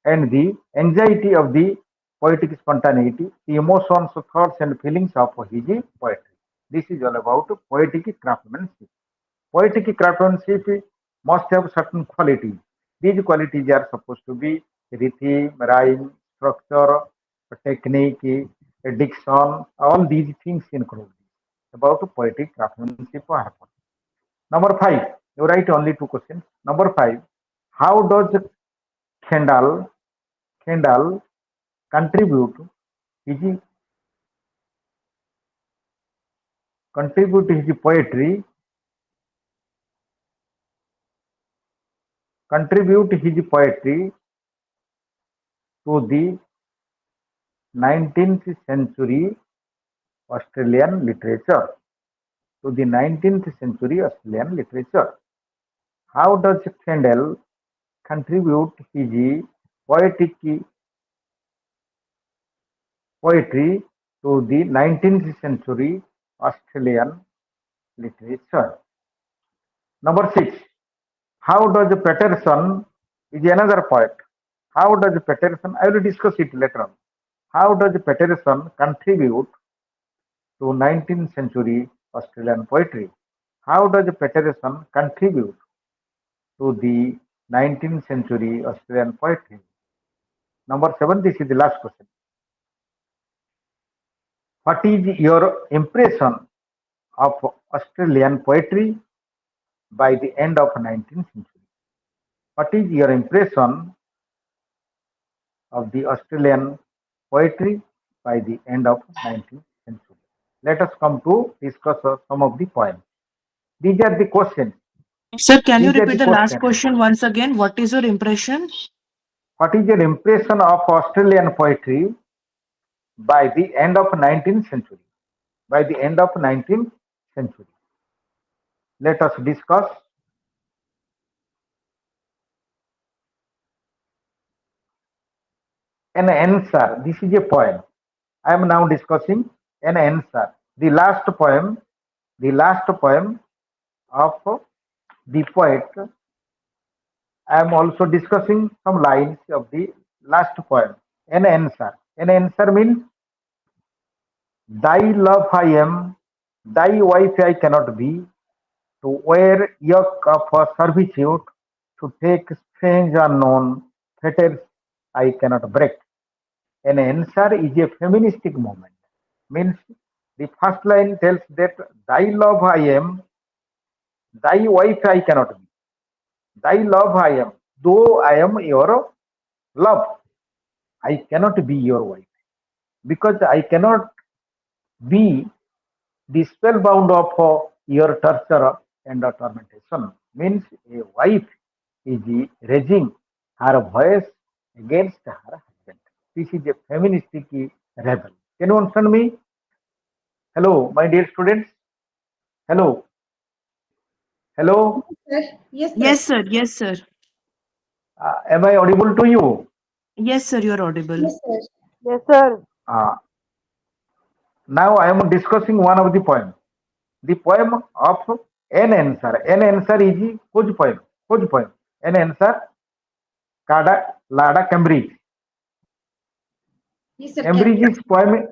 and the anxiety of the poetic spontaneity, the emotions, thoughts, and feelings of his poetry. This is all about poetic craftsmanship. Poetic craftsmanship must have certain qualities. These qualities are supposed to be rhythm, rhyme, structure, technique, diction, all these things include about poetic craftsmanship or harmony. Number five, you write only two questions. Number five, how does Kendall Kendall contribute his his poetry contribute his poetry to the 19th century Australian literature to the 19th century Australian literature. How does Kendall contribute his poetic poetry to the 19th century Australian literature? Number six, how does Patterson is another poet? How does Patterson? I will discuss it later on. How does Patterson contribute to 19th century Australian poetry? How does Patterson contribute to the 19th century Australian poetry? Number seven, this is the last question. What is your impression of Australian poetry by the end of 19th century? What is your impression of the Australian poetry by the end of 19th century? Let us come to discuss some of the poems. These are the questions. Sir, can you These are repeat the the last questions. question once again? What is your impression? What is your impression of Australian poetry by the end of 19th century? By the end of 19th century. Let us discuss an answer. This is a poem. I am now discussing an answer. The last poem of the poet. I am also discussing some lines of the last poem. An answer. An answer means thy love I am, thy wife I cannot be, to wear yoke of servitude, to take strange unknown fetters I cannot break. An answer is a feministic movement. Means the first line tells that thy love I am, thy wife I cannot be. Thy love I am, though I am your love. I cannot be your wife because I cannot be the spellbound of your torture and tormentation. Means a wife is raising her voice against her husband. This is a feministic rebel. Can you understand me? Hello, my dear students. Hello, hello. Sir. Yes, sir. Yes, sir. Yes, sir. Am I audible to you? Yes, sir. You're audible. Yes, sir. Yes, sir. Uh, Now I am discussing one of the poem. The poem of an answer. An answer is whose poem? Whose poem? An answer. Kada Lada Cambridge. Yes, sir. Cambridge. Cambridge's poem.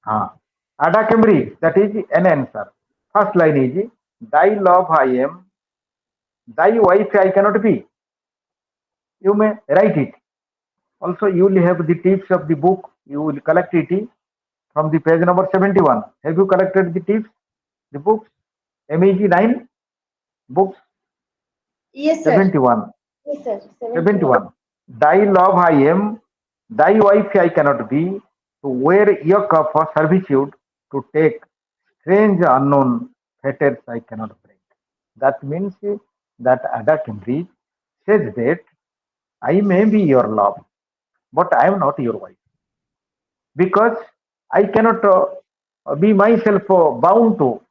Ah, Ada Cambridge. That is an answer. First line is thy love I am, thy wife I cannot be. You may write it. Also, you will have the tips of the book. You will collect it from the page number 71. Have you collected the tips? The books? MEG-9 books Yes, sir. 71. Yes, sir. 71. 71. Thy love I am, thy wife I cannot be, to wear yoke of servitude, to take strange unknown fetters I cannot break. That means that Ada Cambridge says that I may be your love, but I am not your wife because I cannot be myself bound to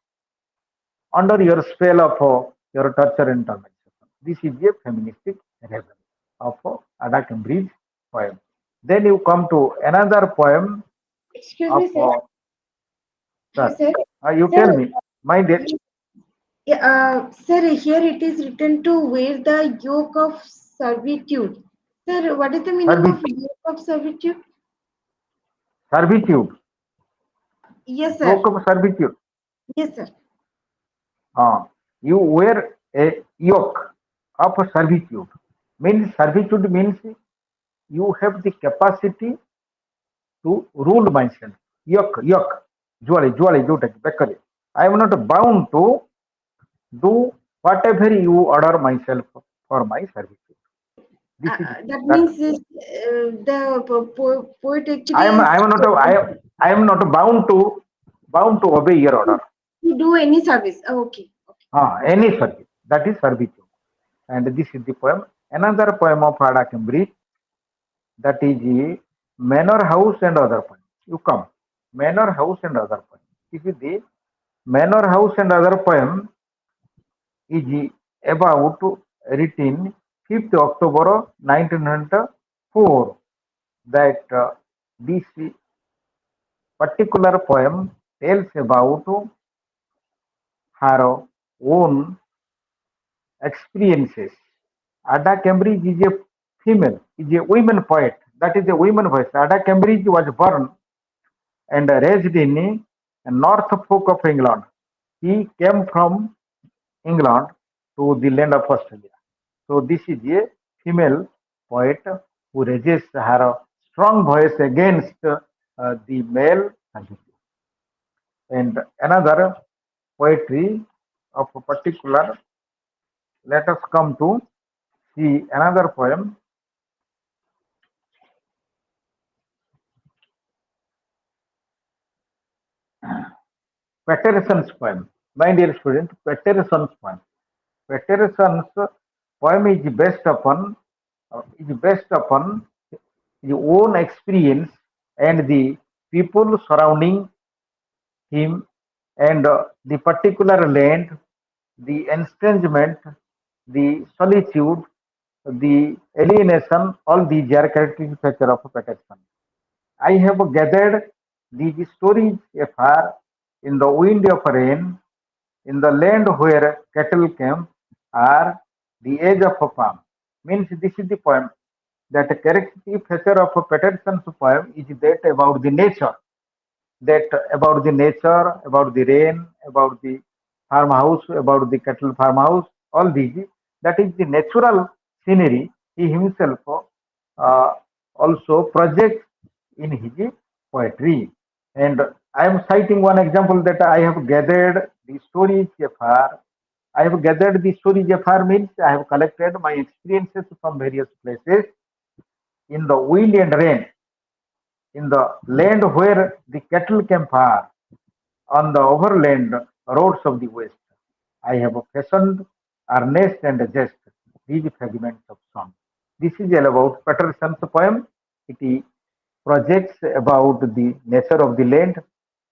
under your spell of your torture and tormentation. This is a feministic rebel of Ada Cambridge poem. Then you come to another poem Excuse of me, sir. sir. Sir. You Sir. tell me, my dear Yeah, sir, here it is written to wear the yoke of servitude. Sir, what is the meaning of servitude, yoke of servitude? servitude, Yes, sir. yoke of servitude. Yes, sir. You wear a yoke of servitude. Means servitude means you have the capacity to rule myself. Yoke, yoke, jwali, jotaki, bekkali. I am not bound to do whatever you order myself for my servitude. This is That that means the poet I actually am not I am not bound to obey your order. to do any service. Oh, okay. Okay. Any service. That is servitude. And this is the poem. Another poem of Ada Cambridge, that is Manor House and Other Poem. You come. Manor House and Other Poem. This is the Manor House and Other Poem is about written 5th October 1904. That this particular poem tells about her own experiences. Ada Cambridge is a female, is a women poet. That is a women voice. Ada Cambridge was born and raised in Norfolk of England. He came from England to the land of Australia. So this is a female poet who raises her strong voice against the male servitude. And another poetry of a particular, let us come to see another poem, Patterson's poem. My dear student, Patterson's poem. Patterson's poem is based upon his own experience and the people surrounding him and the particular land, the estrangement, the solitude, the alienation, all these are characteristic features of Patterson. I have gathered these stories afar in the wind of rain, in the land where cattle camp are the edge of a farm. Means this is the poem. That characteristic feature of a Patterson's poem is that about the nature, that about the nature, about the rain, about the farmhouse, about the cattle farmhouse, all these. That is the natural scenery he himself uh, also projects in his poetry. And I am citing one example that I have gathered the stories afar. I have gathered the stories of our means. I have collected my experiences from various places in the wind and rain, in the land where the cattle came far, on the overland roads of the West. I have fashioned earnest and jest these fragments of song. This is all about Patterson's poem. It projects about the nature of the land,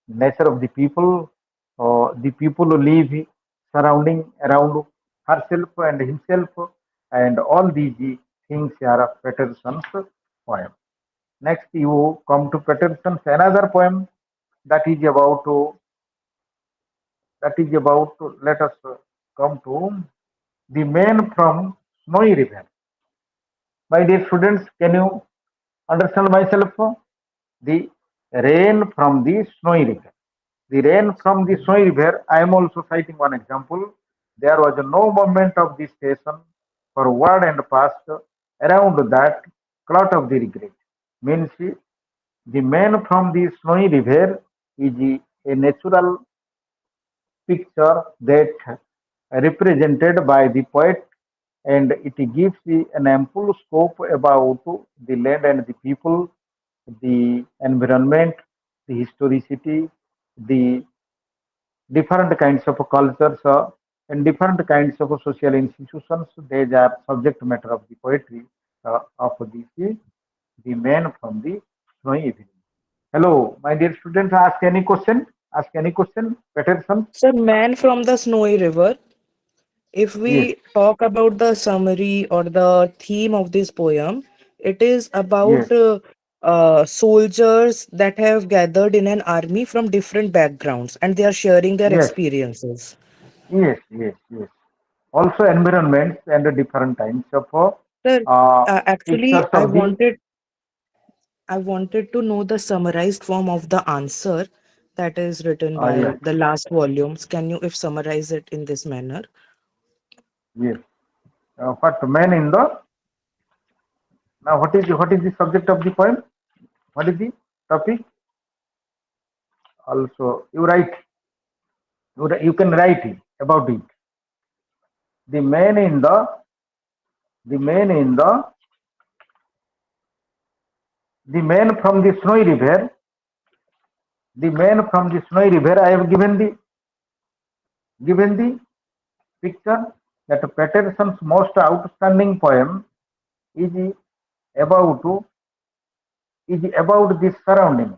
nature of the people who live surrounding around herself and himself, and all these things are Patterson's poem. Next, you come to Patterson's another poem that is about let us come to the man from Snowy River. My dear students, can you understand myself? The rain from the Snowy River. The rain from the Snowy River, I am also citing one example. There was no movement of the station forward and past around that clot of the regret. Means the man from the Snowy River is a natural picture that represented by the poet, and it gives an ample scope about the land and the people, the environment, the historicity, the different kinds of cultures, and different kinds of social institutions. They are subject matter of the poetry of this, the man from the snowy evening. Hello, my dear students, ask any question. Ask any question. Peterson? Sir, Man from the Snowy River. If Yes, we talk about the summary or the theme of this poem, it is yes, about soldiers that have gathered in an army from different backgrounds and they are sharing their yes, experiences. yes. Also, environments and the different kinds of Sir, pictures actually, of the. I wanted to know the summarized form of the answer that is written Yeah, by the last volumes. Can you, if summarize it in this manner? yes. What man in the now? What is the subject of the poem? What is the topic? Also, you write. You can write it about it. The man in the man in the man from the snowy river. The man from the snowy river. I have given the picture that Patterson's most outstanding poem is about this surrounding.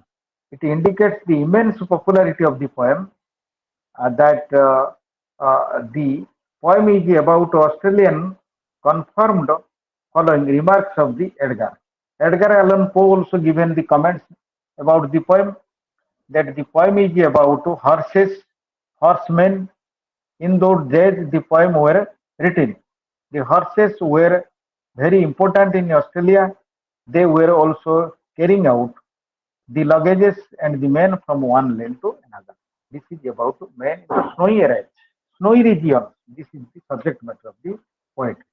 It indicates the immense popularity of the poem. That the poem is about Australian confirmed following remarks of the Edgar. Edgar Allan Poe also given the comments about the poem, that the poem is about horses, horsemen. In those days, the poem were written. The horses were very important in Australia. They were also carrying out the luggages and the men from one land to another. This is about men in the snowy area, snowy region. This is the subject matter of the poetry.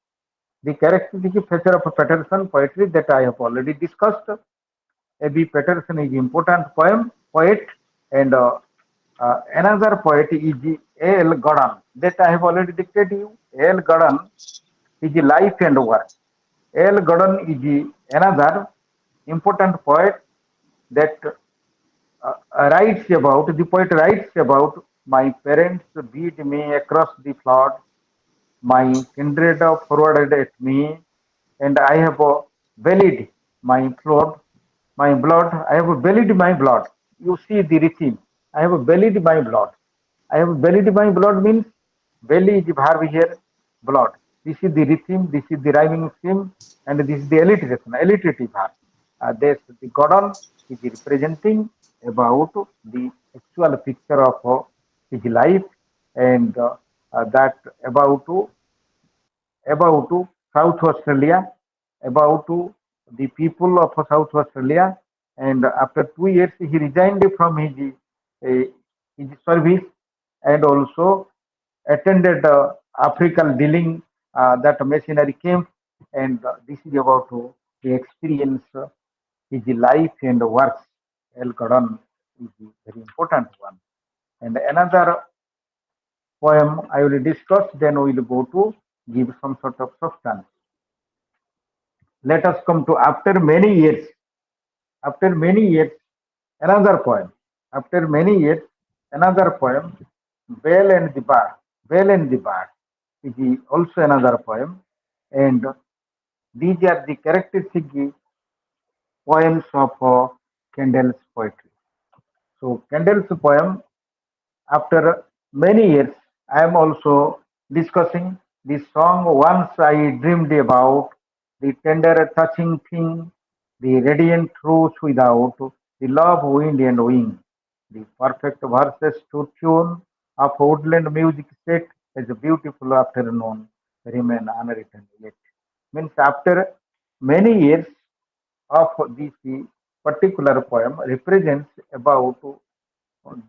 The characteristic feature of Patterson poetry that I have already discussed. A.B. Patterson is important poet, and another poet is A.L. Gordon that I have already dictated you. A.L. Gordon is life and work. A.L. Gordon is another important poet that the poet writes about my parents beat me across the flood, my kindred forwarded at me, and I have bellied my blood, I have bellied my blood. You see the rhythm. I have bellied my blood. I have bellied my blood means belly is the verb here, blood. This is the rhythm, this is the rhyming scheme, and this is the alliteration, alliterative verb. This the Gordon is representing about the actual picture of his life, and that about about South Australia, about the people of South Australia. And after 2 years, he resigned from uh, his service, and also attended African dealing, that missionary camp. And this is about the experience, his life and works. El Quran is a very important one. And another poem I will discuss, then we will go to give some sort of substance. Let us come to after many years. After many years, another poem. After many years, another poem. Bell and the Bard. Bell and the Bard is also another poem, and these are the characteristic poems of Kendall's poetry. So Kendall's poem, after many years, I am also discussing the song once I dreamed about, the tender touching thing, the radiant truth without, the love wind and wing, the perfect verses to tune of woodland music set as a beautiful afternoon remain unwritten yet. Means after many years of this particular poem represents about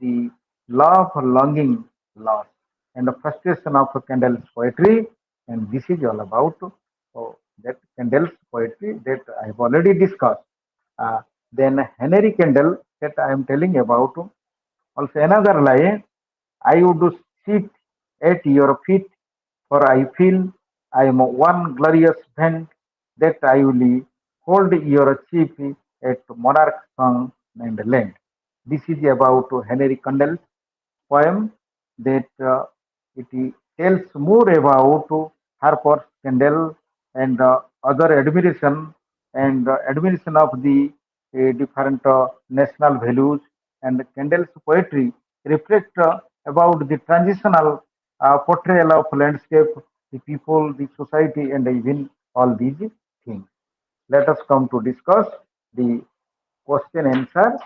the love, longing, loss, and the frustration of Kendall's poetry. And this is all about that Kendall's poetry that I have already discussed. Uh, then Henry Kendall that I am telling about. Also another line, I would sit at your feet, for I feel I am one glorious band that I will hold your chief at monarch song and land. This is about Henry Kendall poem that it tells more about Harper's Kendall and other admiration of the different national values, and Kendall's poetry reflect about the transitional portrayal of landscape, the people, the society, and even all these things. Let us come to discuss the question answer,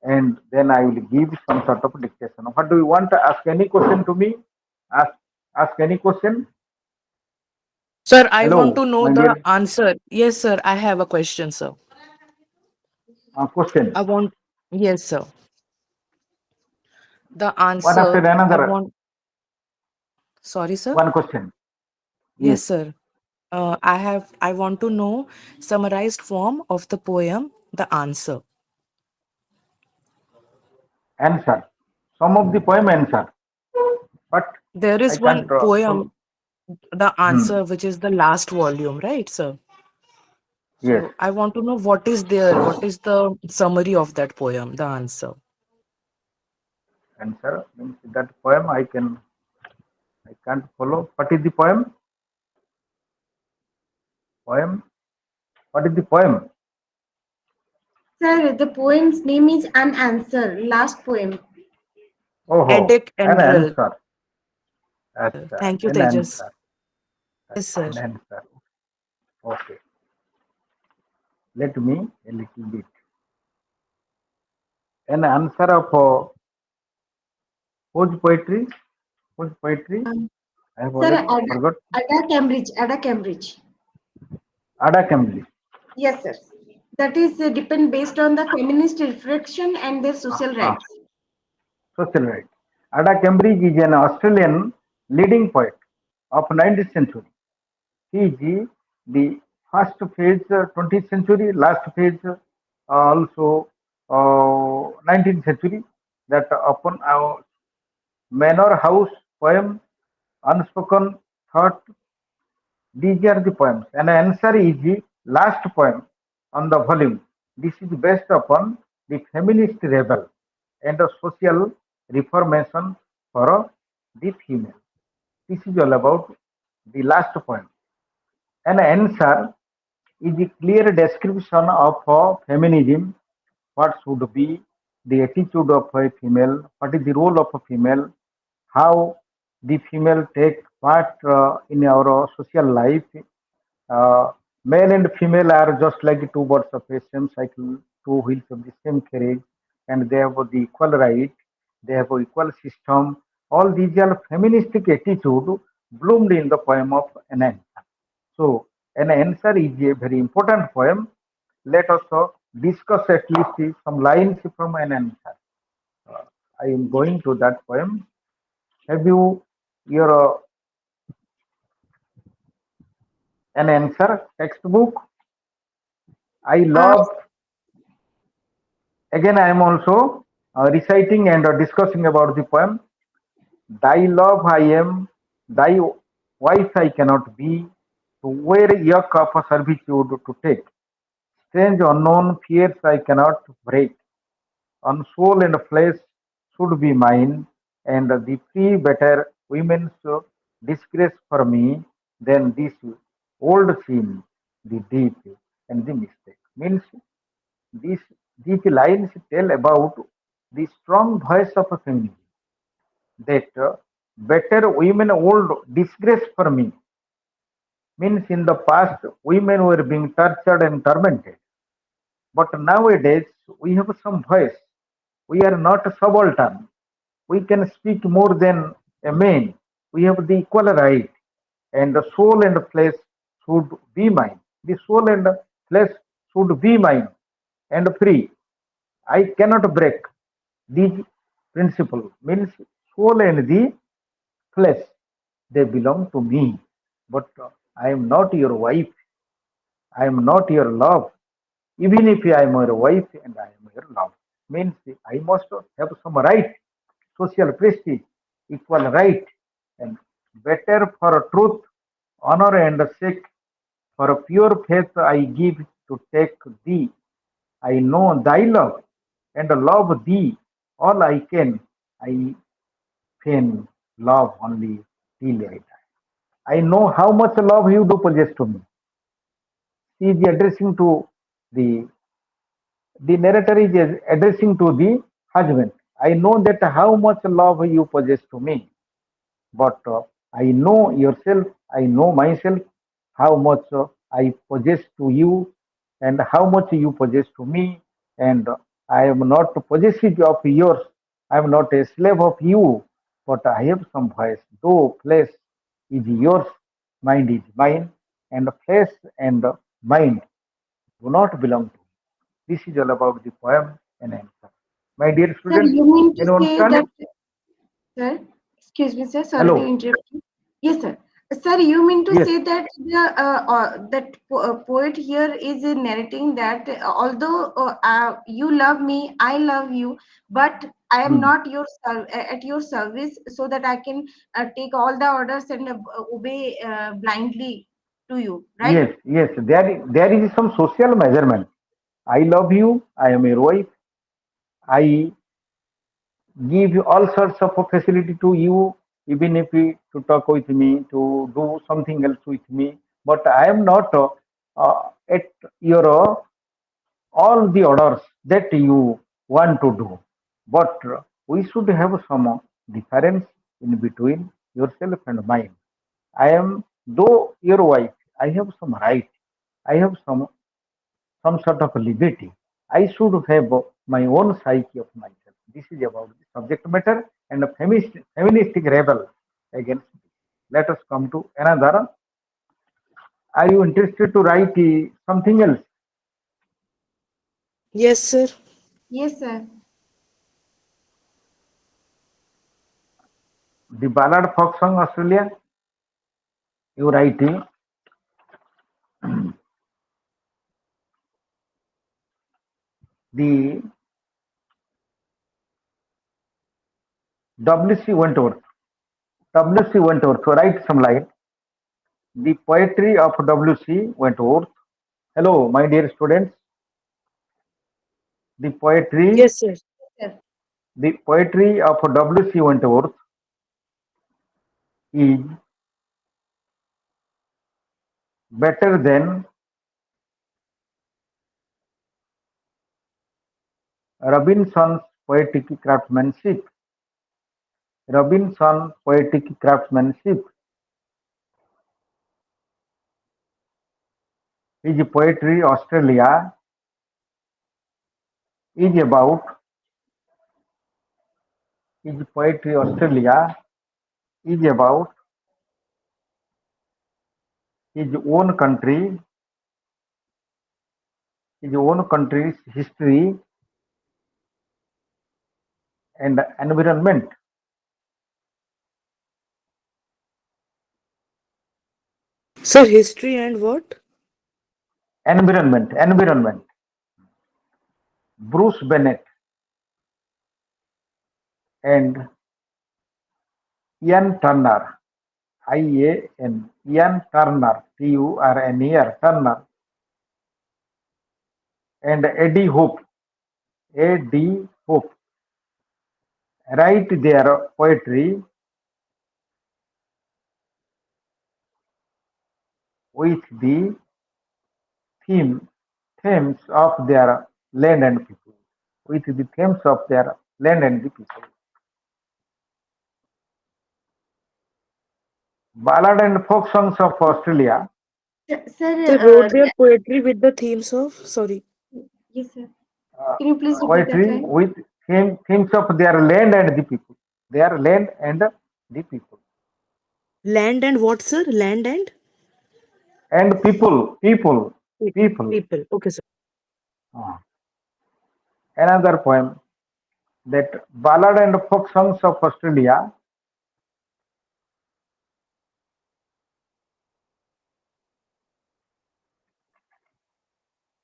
and then I will give some sort of dictation. What do you want to ask? Any question to me? Ask, ask any question. Sir, I want Hello, to know my the dear. answer. Yes, sir. I have a question, sir. Question. I want, yes, sir. The One after answer I another. want, sorry, sir. One question. Yes. Yes, sir. I want to know summarized form of the poem, the answer. Answer. Some of the poem answer, but There I is can't one follow. poem, the Hmm. answer, which is the last volume, right, sir? Yes. So I want to know what is there, what is the summary of that poem, the answer. Answer means that poem I can't follow. What is the poem? Poem. What is the poem? Sir, the poem's name is An Answer, last poem. Oh, Edict an and drill. answer. Answer. Thank you, An Tejas. answer. Yes, sir. An answer. Okay. Let me a little bit. An answer of whose poetry? Whose poetry? Um, I have Sir, already forgot. Ada Cambridge, Ada Cambridge. Ada Cambly. Yes, sir. That is depend based on the feminist reflection and their Ah, social ah, rights. social right. Ada Cambridge is an Australian leading poet of 19th century. He is the first phase 20th century, last phase also 19th century. That upon our manor house poem, unspoken thought. These are the poems. And answer is the last poem on the volume. This is based upon the feminist rebel and the social reformation for the female. This is all about the last poem. An answer is a clear description of feminism, what should be the attitude of a female, what is the role of a female, how the female take part in our social life. Male and female are just like two birds of a same cycle, two wheels of the same carriage, and they have the equal right, they have equal system. All these are feministic attitude bloomed in the poem of an answer. So, an answer is a very important poem. Let us discuss at least some lines from an answer. Uh, I am going to that poem. Have you your an answer textbook? I Uh, love. Again, I am also reciting and discussing about the poem. Thy love I am, thy wife I cannot be, to wear yoke of servitude to take. Strange unknown fears I cannot break. On soul and flesh should be mine, and the free better women's disgrace for me than this old sin, the deep and the mistake. Means this these lines tell about the strong voice of a feminism that better women old disgrace for me means in the past women were being tortured and tormented, but nowadays we have some voice. We are not subaltern. We can speak more than a man. We have the equal right, and the soul and flesh should be mine. The soul and flesh should be mine and free. I cannot break these principle. Means soul and the flesh, they belong to me. But I am not your wife. I am not your love. Even if I am your wife and I am your love, means I must have some right, social prestige, equal right, and better for truth, honor and sake, for pure faith I give to take thee. I know thy love and love thee. All I can, I fain love only till I die. I know how much love you do possess to me. He is addressing to the the narrator is addressing to the husband. I know that how much love you possess to me, but I know yourself, I know myself, how much I possess to you, and how much you possess to me, and I am not possessive of yours. I am not a slave of you, but I have some voice. Though flesh is yours, mind is mine, and flesh and mind do not belong to me. This is all about the poem and answer. My dear Sir, students, you mean to can you say understand that, it? sir? Excuse me, sir. Sorry to Hello. interrupt you. Yes, sir. Sir, you mean to Yes. say that poet here is narrating that although you love me, I love you, but I am Hmm. not at your service, so that I can take all the orders and obey blindly to you, right? Yes, yes. There is some social measurement. I love you. I am your wife. I give you all sorts of facility to you, even if you to talk with me, to do something else with me. But I am not at your all the orders that you want to do. But we should have some difference in between yourself and mine. I am, though your wife, I have some right. I have some sort of liberty. I should have my own psyche of myself. This is about the subject matter and a feministic rebel against this. Let us come to another. Are you interested to write something else? Yes, sir. Yes, sir. The ballad folk song Australia? You write the W.C. Wentworth. W.C. Wentworth. So write some line. The poetry of W.C. Wentworth. Hello, my dear students. The poetry, Yes, sir. Sir. the poetry of W.C. Wentworth is better than Robinson's poetic craftsmanship. Robinson's poetic craftsmanship. His poetry Australia is about his poetry Australia is about his own country, his own country's history and environment. Sir, history and what? Environment. Bruce Bennett and Ian Turner, IAN, Ian Turner, Turner, Turner, and Eddie Hope, A.D. Hope, write their poetry with the theme themes of their land and people. With the themes of their land and the people. Ballad and folk songs of Australia Sir, They wrote their poetry with the themes of, sorry, yes, sir. uh, Can you please repeat that poetry line? with themes of their land and the people. Their land and the people. land and what, sir? Land and And people. people. Okay, sir. Uh, Another poem that ballad and folk songs of Australia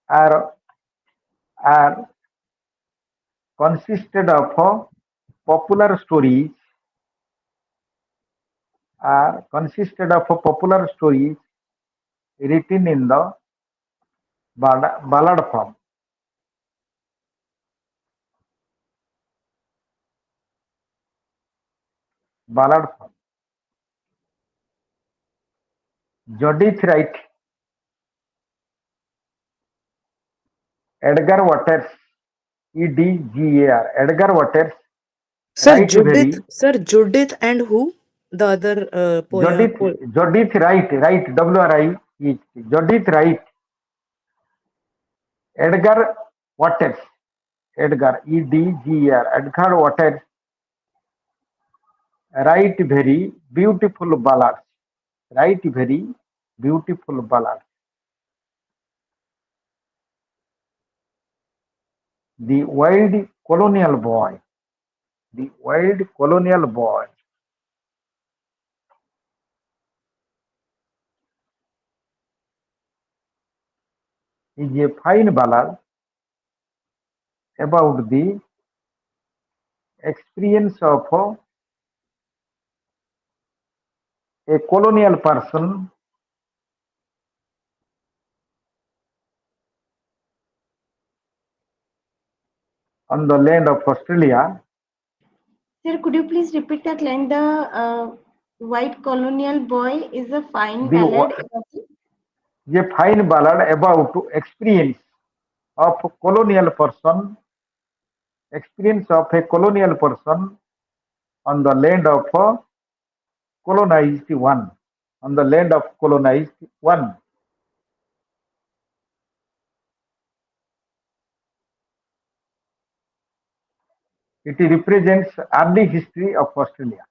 are are consisted of popular stories are consisted of popular stories written in the ballad form. Ballad form. Judith Wright, Edgar Waters, EDGAR, Edgar Waters, write very Sir, Judith and who? The other Judith Judith Wright, WRIT, Judith Wright, Edgar Waters, Edgar EDGAR, Edgar Waters, write very beautiful ballads. Write very beautiful ballads. The wild colonial boy, the wild colonial boy is a fine ballad about the experience of a colonial person on the land of Australia. Sir, could you please repeat that line? The white colonial boy is a fine The ballad. a fine ballad about of colonial person, experience of a colonial person on the land of colonized one, on the land of colonized one. It represents early history of Australia.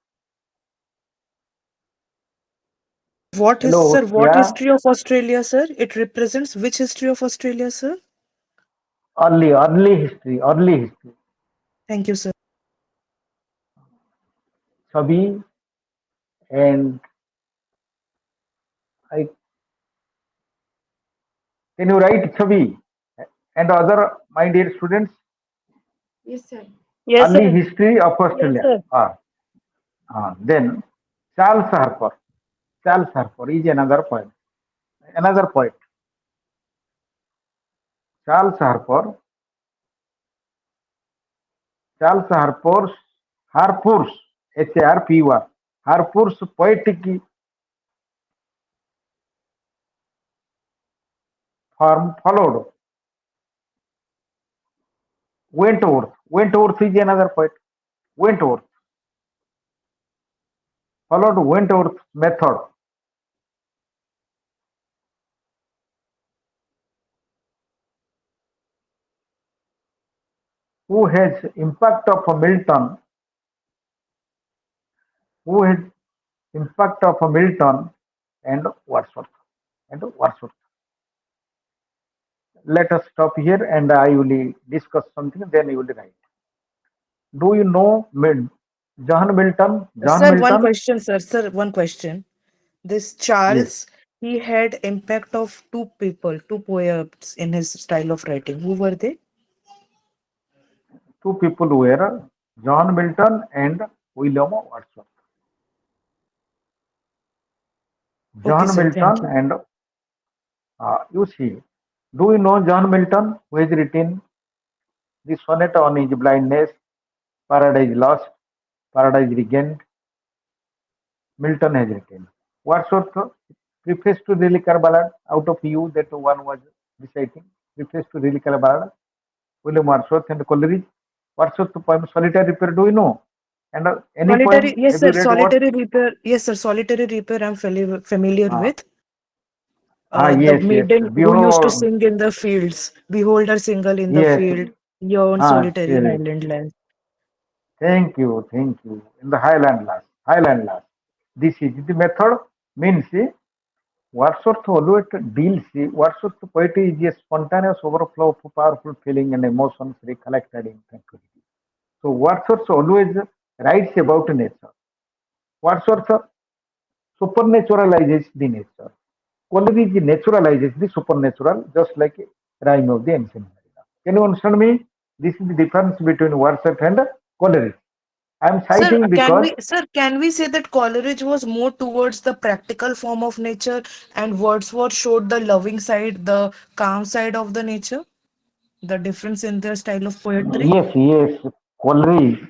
Hello, what yeah, history of Australia, sir? It represents which history of Australia, sir? early history. Thank you, sir. Sabi and I can you write Chabi and other my dear students Yes, sir. Yes, early sir. history of Yes, Australia. sir. Then Charles Harper. Charles Harper is another poet. Another poet. Charles Harper. Charles Harpur's Harpur Harpur's poetic form followed Wentworth. Wentworth is another poet. Wentworth followed Wentworth's method, who has impact of Milton, who has impact of Milton and Wordsworth. And Wordsworth. Let us stop here and I will discuss something, then you will write. Do you know John Milton? John Sir, one Milton, question, sir. Sir, one question. This yes, Charles, he had impact of two people, two poets in his style of writing. Who were they? two people were John Milton and William Wordsworth. Okay, John sir. Thank Milton you. and you see, do you know John Milton who has written the sonnet on his blindness, Paradise Lost, Paradise Regained? Milton has written. Wordsworth preface to Lyrical Ballad out of you that one was reciting. Preface to Lyrical Ballad, William Wordsworth and Coleridge. Wordsworth poem Solitary Repair, do you know? And any Solitary, poem, yes, have you sir. read what? Solitary Reaper, yes, sir. Solitary Reaper, I'm familiar Uh, with. The yes, yes. maiden who used to Behold, sing in the fields. Behold her single in the yes. field, yon solitary Correct. highland land. Thank you, thank you. In the Highland Lass, Highland Lass. This is the method means Wordsworth always deals. Wordsworth poetry is a spontaneous overflow of powerful feeling and emotions recollected in tranquility. So Wordsworth always writes about nature. Wordsworth supernaturalizes the nature. Coleridge naturalizes the supernatural, just like rhyme of the ancient mariner. Can you understand me? This is the difference between Wordsworth and Coleridge. I am citing because Sir, can we say that Coleridge was more towards the practical form of nature and Wordsworth showed the loving side, the calm side of the nature? The difference in their style of poetry? yes, yes, Coleridge,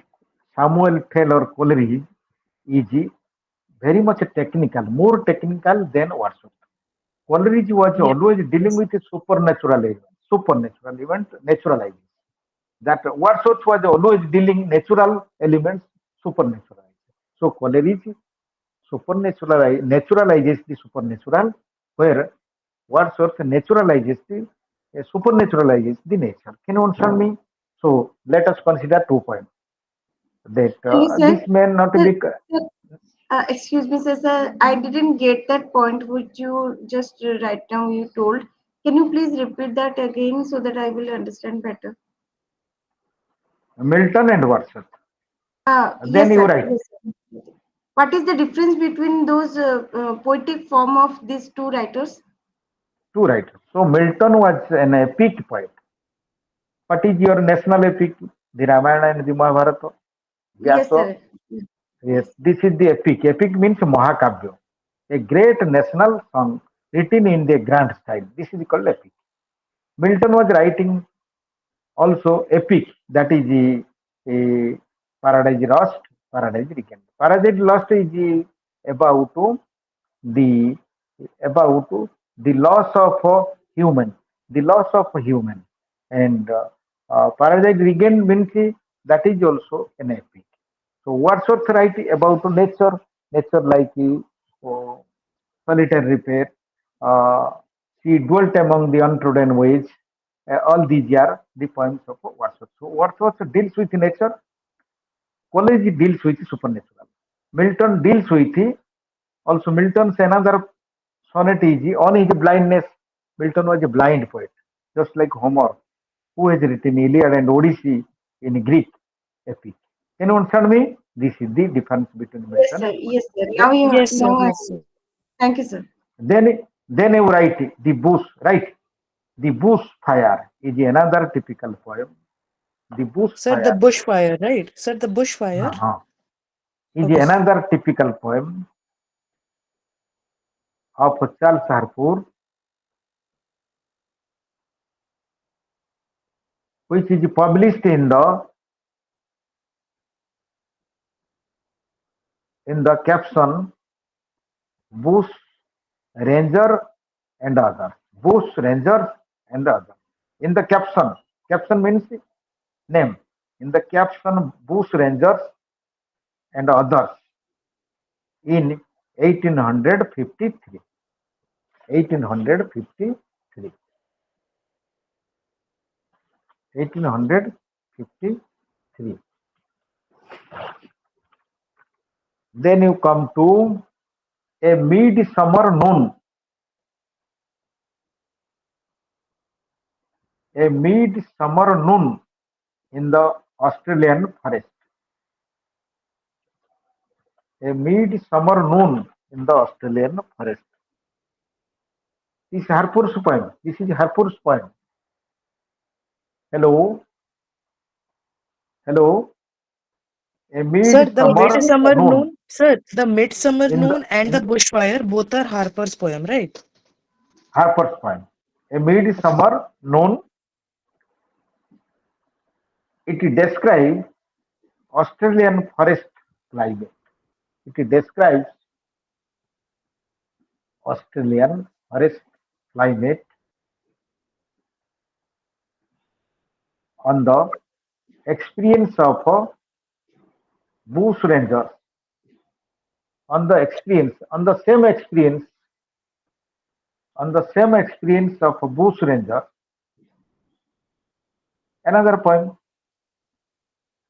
Samuel Taylor Coleridge is very much technical, more technical than Wordsworth. Coleridge was Yeah. always dealing Yes. with a supernatural event, naturalizing. That Wordsworth was always dealing natural elements, supernatural. So Coleridge naturalizes the supernatural, where Wordsworth naturalizes the supernaturalizes the nature. Can you understand me? So let us consider 2 points. That Hello, sir. this may not Sir, be sir, excuse me, sir, sir. I didn't get that point which you just right now you told. Can you please repeat that again so that I will understand better? Milton and Wordsworth. Then Yes, you sir. write Yes, sir. What is the difference between those poetic form of these two writers? two writers. So Milton was an epic poet. What is your national epic? The Ramayana and the Mahabharata. Yes, Vyasa. sir. Yes, this is the epic. Epic means Mahakavya, a great national song written in the grand style. This is called epic. Milton was writing also epic, that is a Paradise Lost, Paradise Regained. Paradise Lost is about the about the loss of human, the loss of human, and Paradise Regained means that is also an epic. So Wordsworth write about nature, nature like solitary repair. Uh, she dwelt among the untrodden ways. All these are the poems of Wordsworth. So Wordsworth deals with nature. Coleridge deals with supernatural. Milton deals with also Milton's another sonnet is on his blindness. Milton was a blind poet, just like Homer, who has written Iliad and Odyssey in Greek epic. Can you understand me? This is the difference between Yes, Milton sir. and Yes, sir. Wordsworth. Now you Yes, sir. now I Yes, sir. thank you, sir. Then you write the bush, right? The bush fire is another typical poem. The bush Sir, the fire bushfire, right? Sir, the bushfire. uh, is Okay. another typical poem of Charles Harpur, which is published in the caption Bush Ranger and others. Bush Rangers and others. In the caption means name. In the caption Bush Rangers and others in 1853. 1853. 1853. Then you come to a midsummer noon. A midsummer noon in the Australian forest. A midsummer noon in the Australian forest. This is Harpur's poem. This is Harpur's poem. Hello, hello. A Sir, the Yes, sir. midsummer Yes, midsummer sir. noon. noon. Sir, the Midsummer In the Noon and the in Bushfire both are Harper's poem, right? Harper's Poem, a midsummer noon, it describes Australian forest climate. It describes Australian forest climate on the experience of bush rangers, on the same experience of a bush ranger. Another poem,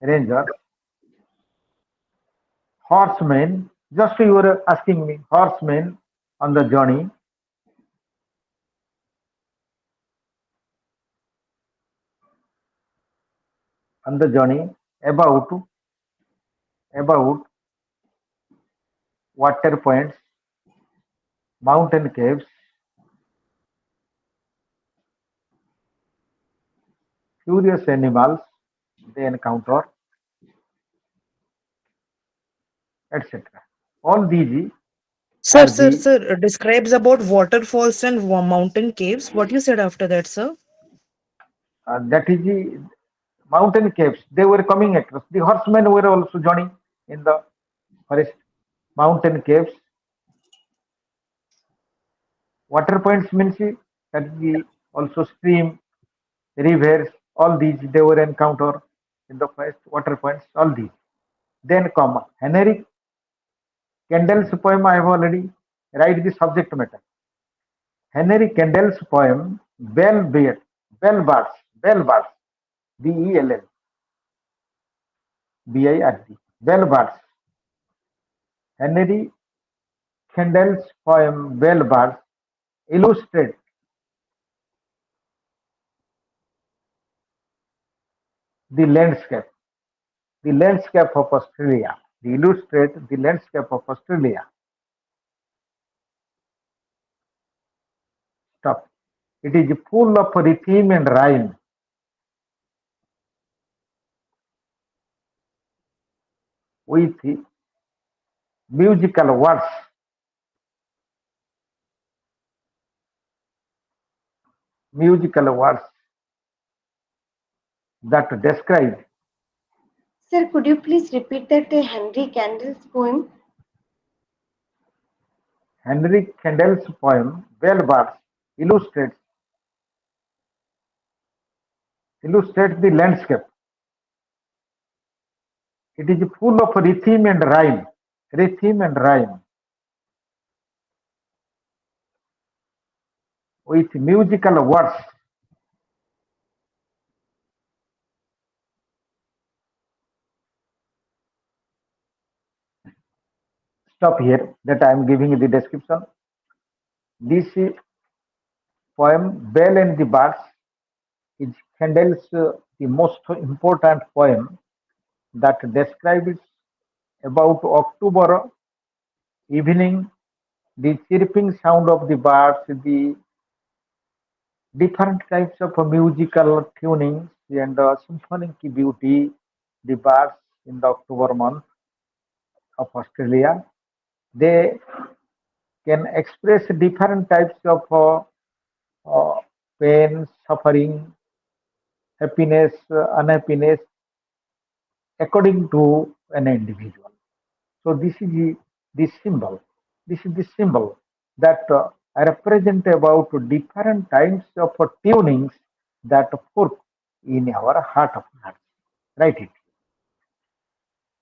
Rangers, horsemen. Just you were asking me, horsemen on the journey, on the journey about water points, mountain caves, curious animals they encounter, etc. All these Sir, are sir, the sir, describes about waterfalls and mountain caves. What you said after that, sir? that is the mountain caves. They were coming across. The horsemen were also joining in the forest. Mountain caves, water points means that is the also stream, rivers. All these they were encounter in the forest. Water points. All these. Then come Henry Kendall's poem. I have already write the subject matter. Henry Kendall's poem Bell Birds, Bell Birds, Bellbirds, Bell Birds. Henry Kendall's poem Bell Birds illustrate the landscape, the landscape of Australia. They illustrate the landscape of Australia. Stop. It is full of rhythm and rhyme with musical words, musical words that describe Sir, could you please repeat that Henry Candle's poem? Henry Kendall's poem Bell Birds illustrates illustrates the landscape. It is full of rhythm and rhyme with musical words. Stop here that I am giving the description. This poem, Bell and the Birds, is Kendall's the most important poem that describes about October evening, the chirping sound of the birds, the different types of musical tunings and symphonic beauty, the birds in the October month of Australia. They can express different types of uh, pain, suffering, happiness, unhappiness according to an individual. So this symbol. This is the symbol that represent about different types of tunings that work in our heart of hearts. Right? It.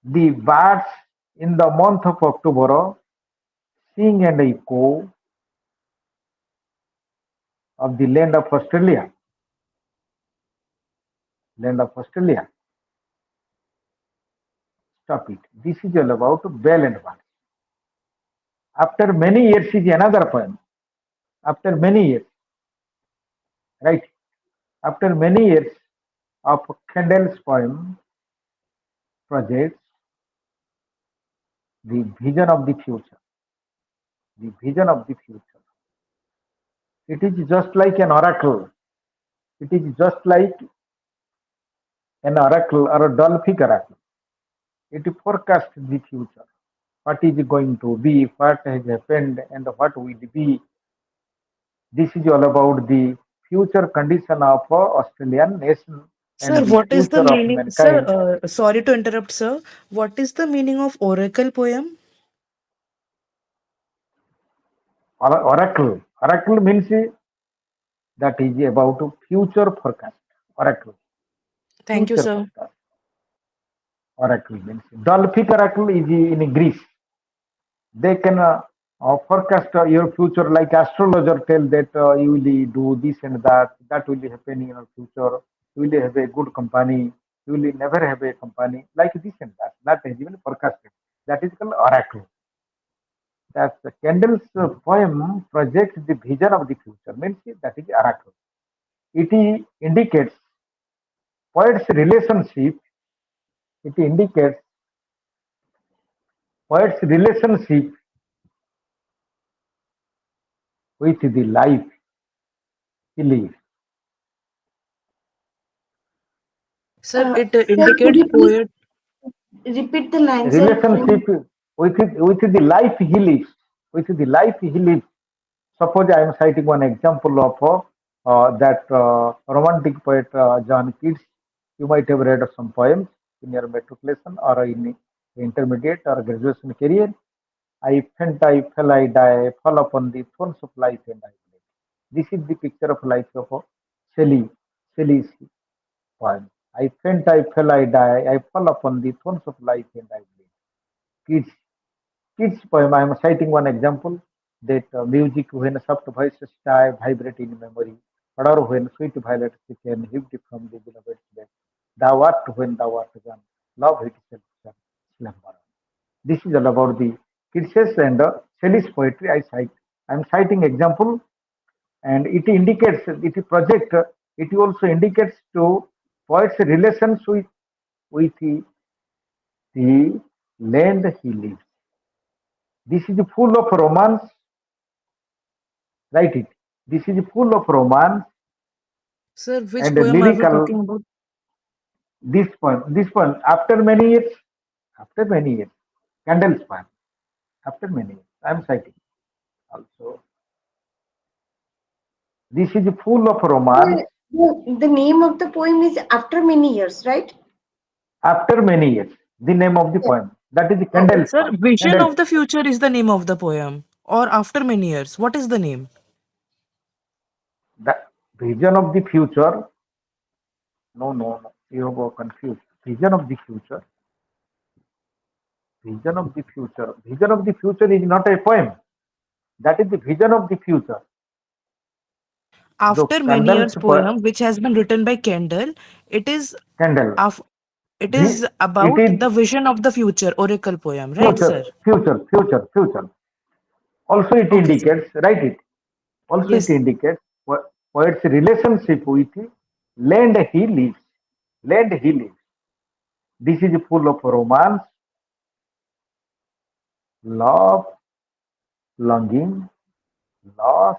The birds in the month of October sing and echo of the land of Australia. Stop it. This is all about bell and birds. After many years is another poem. After many years, right? After many years of Kendall's poem projects the vision of the future, the vision of the future. It is just like an oracle. It is just like an oracle or a dolphin oracle. It forecasts the future. what is going to be, what has happened, and what will be. This is all about the future condition of Australian nation and Sir, the what is the future of meaning? Sir, mankind. sorry to interrupt, sir. What is the meaning of oracle poem? Oracle. Oracle means that is about future forecast. Oracle. Thank you, Future sir. forecast. Oracle means Delphic oracle is in Greece. They can forecast your future like astrologer tell that you will do this and that will happen in your future. You will have a good company. You will never have a company like this and that. That is even forecasted. That is called oracle. That the candle's poem projects the vision of the future. Means that is oracle. Indicates poet's relationship. It indicates poet's relationship with the life he lives. Sir, it Sir, could indicates you please poet. repeat the lines again? Relationship with the life he lives. With the life he lives. Suppose I am citing one example of that romantic poet John Keats. You might have read some poems in your matriculation or in intermediate or graduation career. I faint, I fell, I die, fall upon the thorns of life and I bleed. This is the picture of life of Shelley, Shelley's poem. I faint, I fell, I die, I fall upon the thorns of life and I bleed. Kids poem. I am citing one example that music when soft voices die, vibrate in memory, or when sweet violets can heaved from the beloved's bed. Thou art when thou art gone, love itself shall slumber. This is all about the kids and Shelley's poetry. I am citing example, and it indicates it project. It also indicates to poet's relations with the land he lives. This is full of romance. Write it. This is full of romance Sir, which and poem are we lyrical. talking about? This one, after many years, Candle's poem, after many years, I am citing also. This is full of romance The name of the poem is After Many Years, right? after many years. The name of the Yes. poem. That is the Okay. Candle's Sir, poem. Vision Candle's of the Future is the name of the poem. Or After Many Years. What is the name? the vision of the future. No, no, no. You have confused. Vision of the future. Vision of the future. Vision of the future is not a poem. That is the vision of the future. The After Many Candle's Years poem, which has been written by Kendall, it is candle. of it The, is it about is the vision of the future, oracle poem, right, sir? future. Also, it Okay, sir. indicates, write it. Also, it Yes. indicates poet's relationship with land he lives. Land he lives. This is full of romance, love, longing, loss,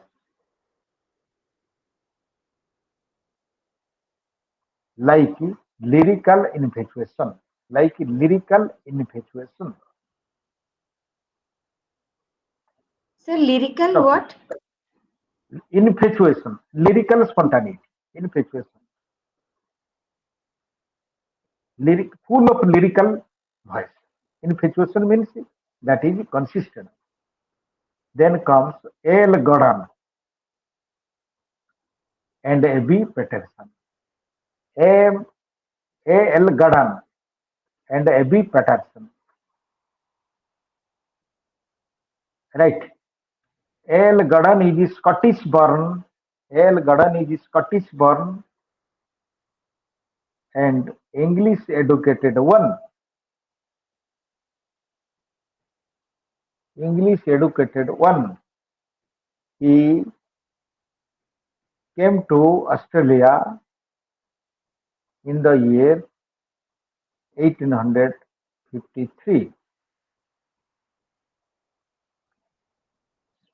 like lyrical infatuation. Like lyrical infatuation. So lyrical Stop it. what? Infatuation. Lyrical spontaneity. Infatuation. Full of lyrical voice. Infatuation means that is consistent. Then comes L. Gordon and A.B. Patterson. A. L. Gordon and A.B. Patterson. Right. L. Gordon is Scottish born. L. Gordon is Scottish born and English educated one. English educated one. He came to Australia in the year 1853.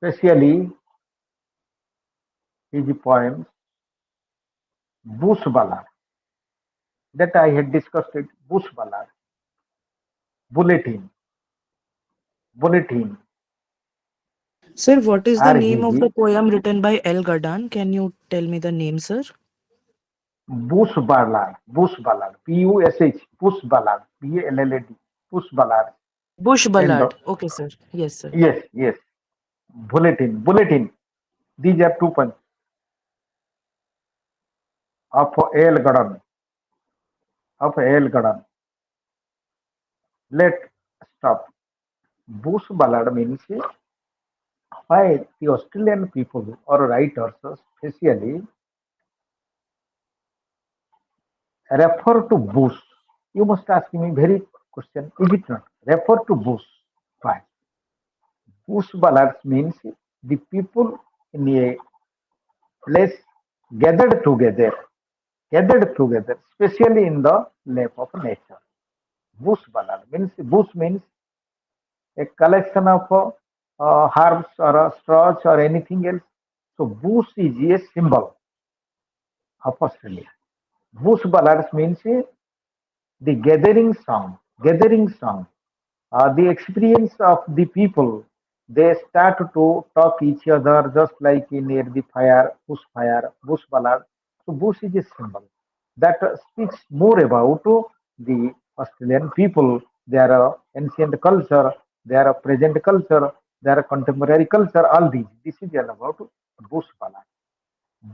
Especially his poems Bush Ballad that I had discussed it. Bush Ballad, Bulletin, bulletin, Sir, what is the name of the RGG, poem written by L. Gadan? Can you tell me the name, sir? Bush Ballad, Bush Ballad, Push, Push Ballad, Ballad, Push Ballad, Bush and Ballad. Okay, sir. Yes, sir. yes, yes, bulletin, bulletin. These are two points of L. Gadan, of L. Gadan. Let stop. Bush Ballad means why the Australian people or writers especially refer to bush. You must ask me very question. Is it not? Refer to bush. Why? Bush ballads means the people in a place gathered together, especially in the lap of nature. Bush means a collection of herbs or straws or anything else. So bush is a symbol of Australia. Bush ballads means the gathering song, the experience of the people. They start to talk each other just like near the fire, bush ballad. So bush is a symbol that speaks more about the Australian people, their ancient culture, their present culture, their contemporary culture, all these. This is all about bush ballad.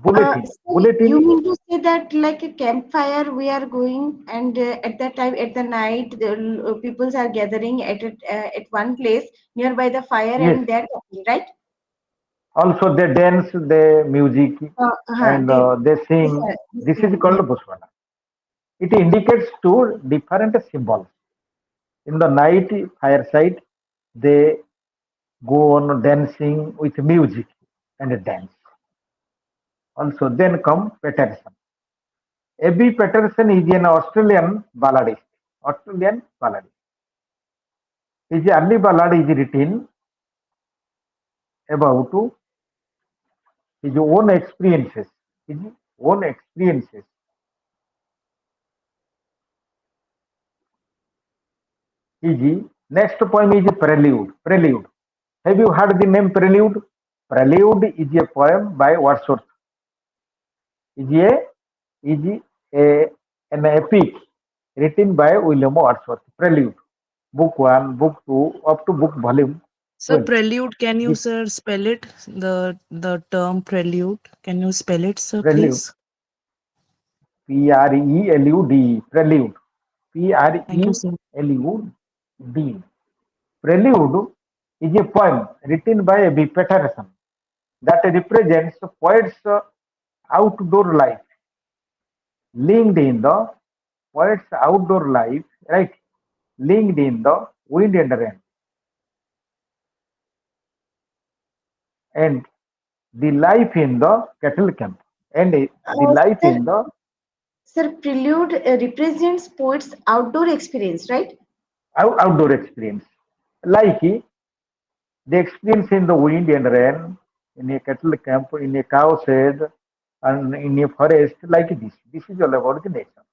So you Bulletin, mean to say that like a campfire we are going and at that time at the night the peoples are gathering at one place nearby the fire yes. and they're talking, right? Also, they dance, they music, and they sing. This This is thing, called yeah. Bushwana. It indicates two different symbols. In the night fireside, they go on dancing with music and dance. Also, then come Peterson. A.B. Peterson is an Australian balladist. Australian balladist. His early ballad is written about his own experiences. His own experiences. His next poem is Prelude. Prelude. Have you heard the name Prelude? Prelude is a poem by Wordsworth. Is an epic written by William Wordsworth. Prelude. Book 1, Book 2, up to book volume So 12. prelude, can you, The sir, spell it? The term prelude. Can you spell it, sir, Prelude. please? Prelude. Prelude. Thank you, sir. Prelude. Prelude is a poem written by B. Patterson that represents poets' outdoor life, linked in the poet's outdoor life, right? Linked in the wind and rain, and the life in the cattle camp, and the life Sir, in the sir, prelude represents poet's outdoor experience, right? outdoor experience, like the experience in the wind and rain, in a cattle camp, in a cow shed, and in a forest, like this. This is all about the nature.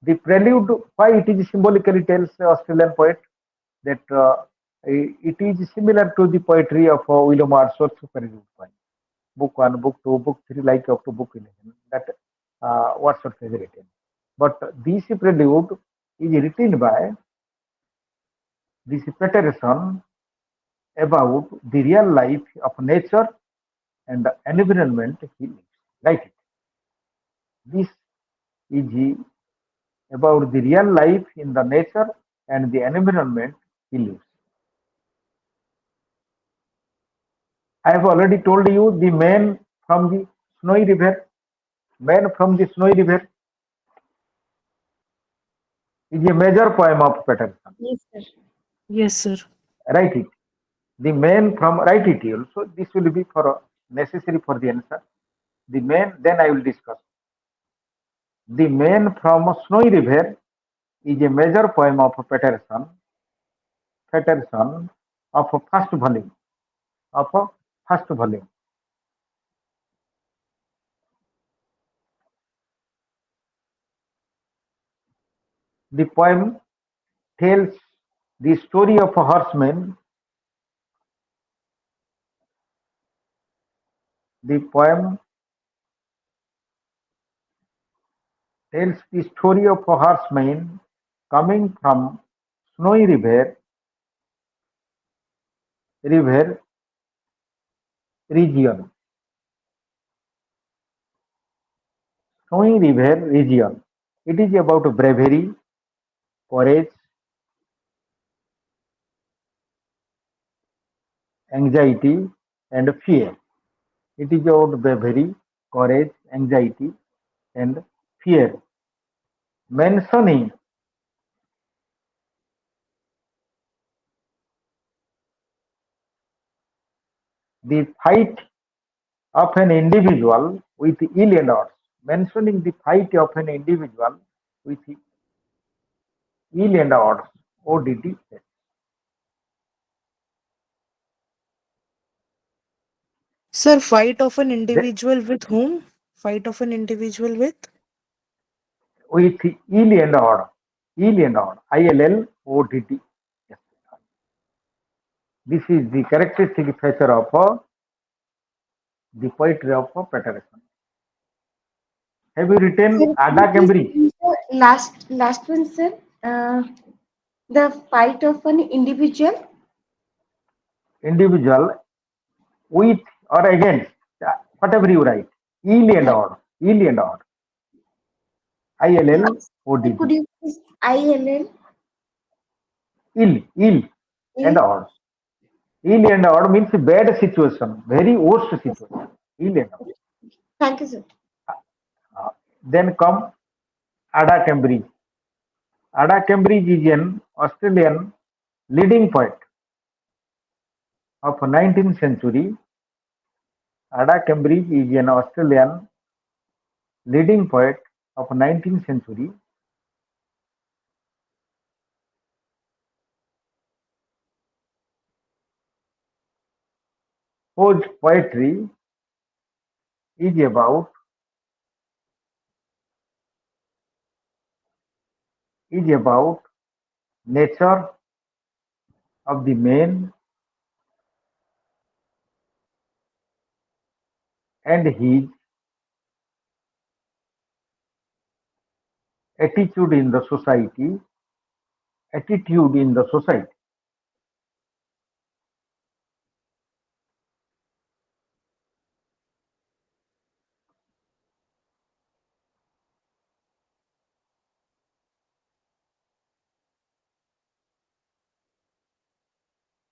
The prelude, why it is symbolically tells Australian poet that it is similar to the poetry of William Wordsworth's prelude poem. Book 1, Book 2, Book 3, like up to Book 11, that Wordsworth has written. But this prelude is written by this Peterson about the real life of nature and the environment he lives. Like it. This is about the real life in the nature and the environment he lives. I have already told you the man from the snowy river, man from the snowy river is a major poem of Peterson. Yes, sir. Yes, sir. Write it. The man from write it also. This will be for necessary for the answer. The man. Then I will discuss. The man from snowy river is a major poem of Peterson. Peterson of first volume of first volume. The poem tells the story of a horseman The poem tells the story of a horseman coming from snowy river region, snowy river region. It is about bravery, courage, anxiety, and fear. It is about bravery, courage, anxiety, and fear. Mentioning the fight of an individual with ill and odds. Mentioning the fight of an individual with ill and odds. ODD. Sir, fight of an The- individual with whom? Fight of an individual with? With ill and odd. Ill and odd. ILLODD. Yes. This is the characteristic feature of the poetry of Patterson. Have you Sir, written can you Ada please Cambridge? repeat the last one, sir? The fight of an individual. Individual with or against, whatever you write. Ill and Uh, odd. Ill and odd. sir, could ILLODD. you please ILL? Ill and odd. Ill and odd means bad situation, very worst situation. Ill and odd. Thank you, sir. Then come Ada Cambridge. Ada Cambridge is an Australian leading poet of 19th century. Ada Cambridge is an Australian leading poet of 19th century whose poetry is about nature of the man and his attitude in the society, attitude in the society.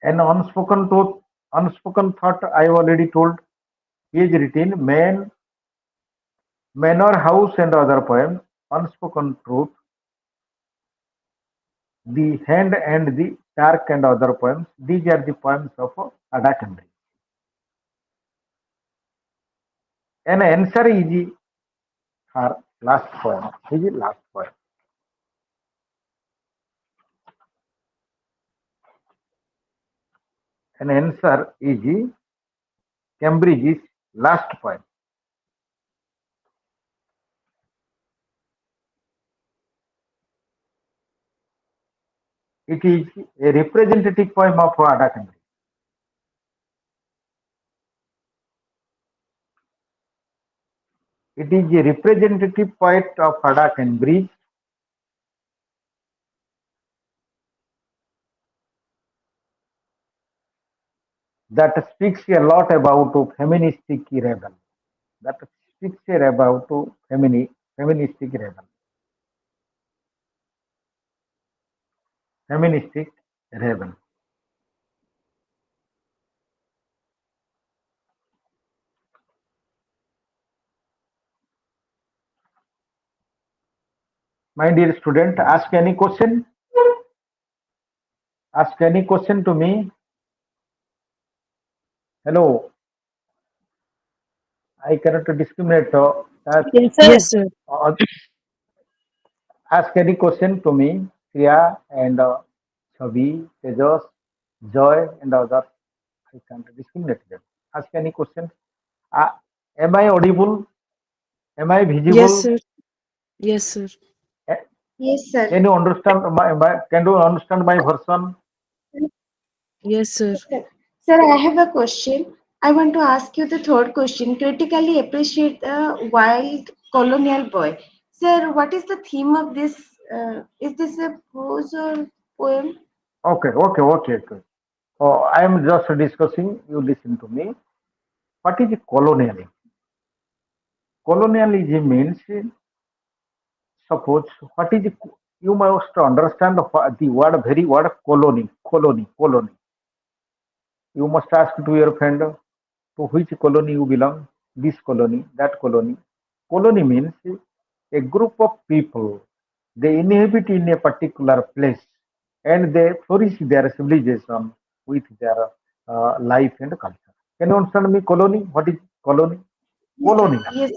An unspoken thought I already told. He has written Manor House and other poems, Unspoken Truth, The Hand and the Dark and other poems. These are the poems of Ada Cambridge. An answer is her last poem. His last poem. An answer is Cambridge's last poem. It is a representative poem of Ada Cambridge. It is a representative poet of Ada Cambridge that speaks a lot about feministic rebel. That speaks about feministic rebel. Feministic rebel. My dear student, ask any question. Ask any question to me. Hello, I cannot discriminate. Ask, Yes, Yes, sir. sir. uh, ask any question to me. Kriya and Chavi, Tejas, Joy and others. I can't discriminate them. Ask any question. Uh, am I audible? Am I Yes, visible? sir. Yes, sir. Eh, Yes, sir. Can you understand can you understand my version? Yes, sir. Sir, sir, I have a question. I want to ask you the third question. Critically appreciate the wild colonial boy. Sir, what is the theme of this? Is this a prose or poem? Okay. I am just discussing. You listen to me. What is colonialism? Colonialism means, suppose, what is you must understand the word, very word colony. You must ask to your friend to which colony you belong, this colony, that colony. Colony means a group of people. They inhabit in a particular place and they flourish their civilization with their life and culture. Can you understand me? Colony? What is colony? Yes, sir. Colonial. Yes,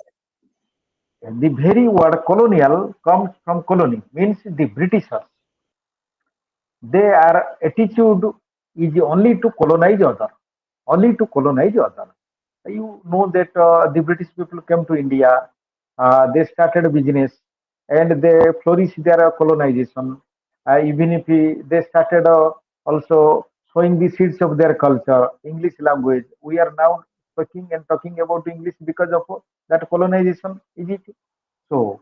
The very word colonial comes from colony, means the Britishers. Their attitude is only to colonize other, only to colonize other. You know that the British people came to India, they started business and they flourished their colonization. Even if they started also showing the seeds of their culture, English language. We are now speaking and talking about English because of that colonization. Is it? So,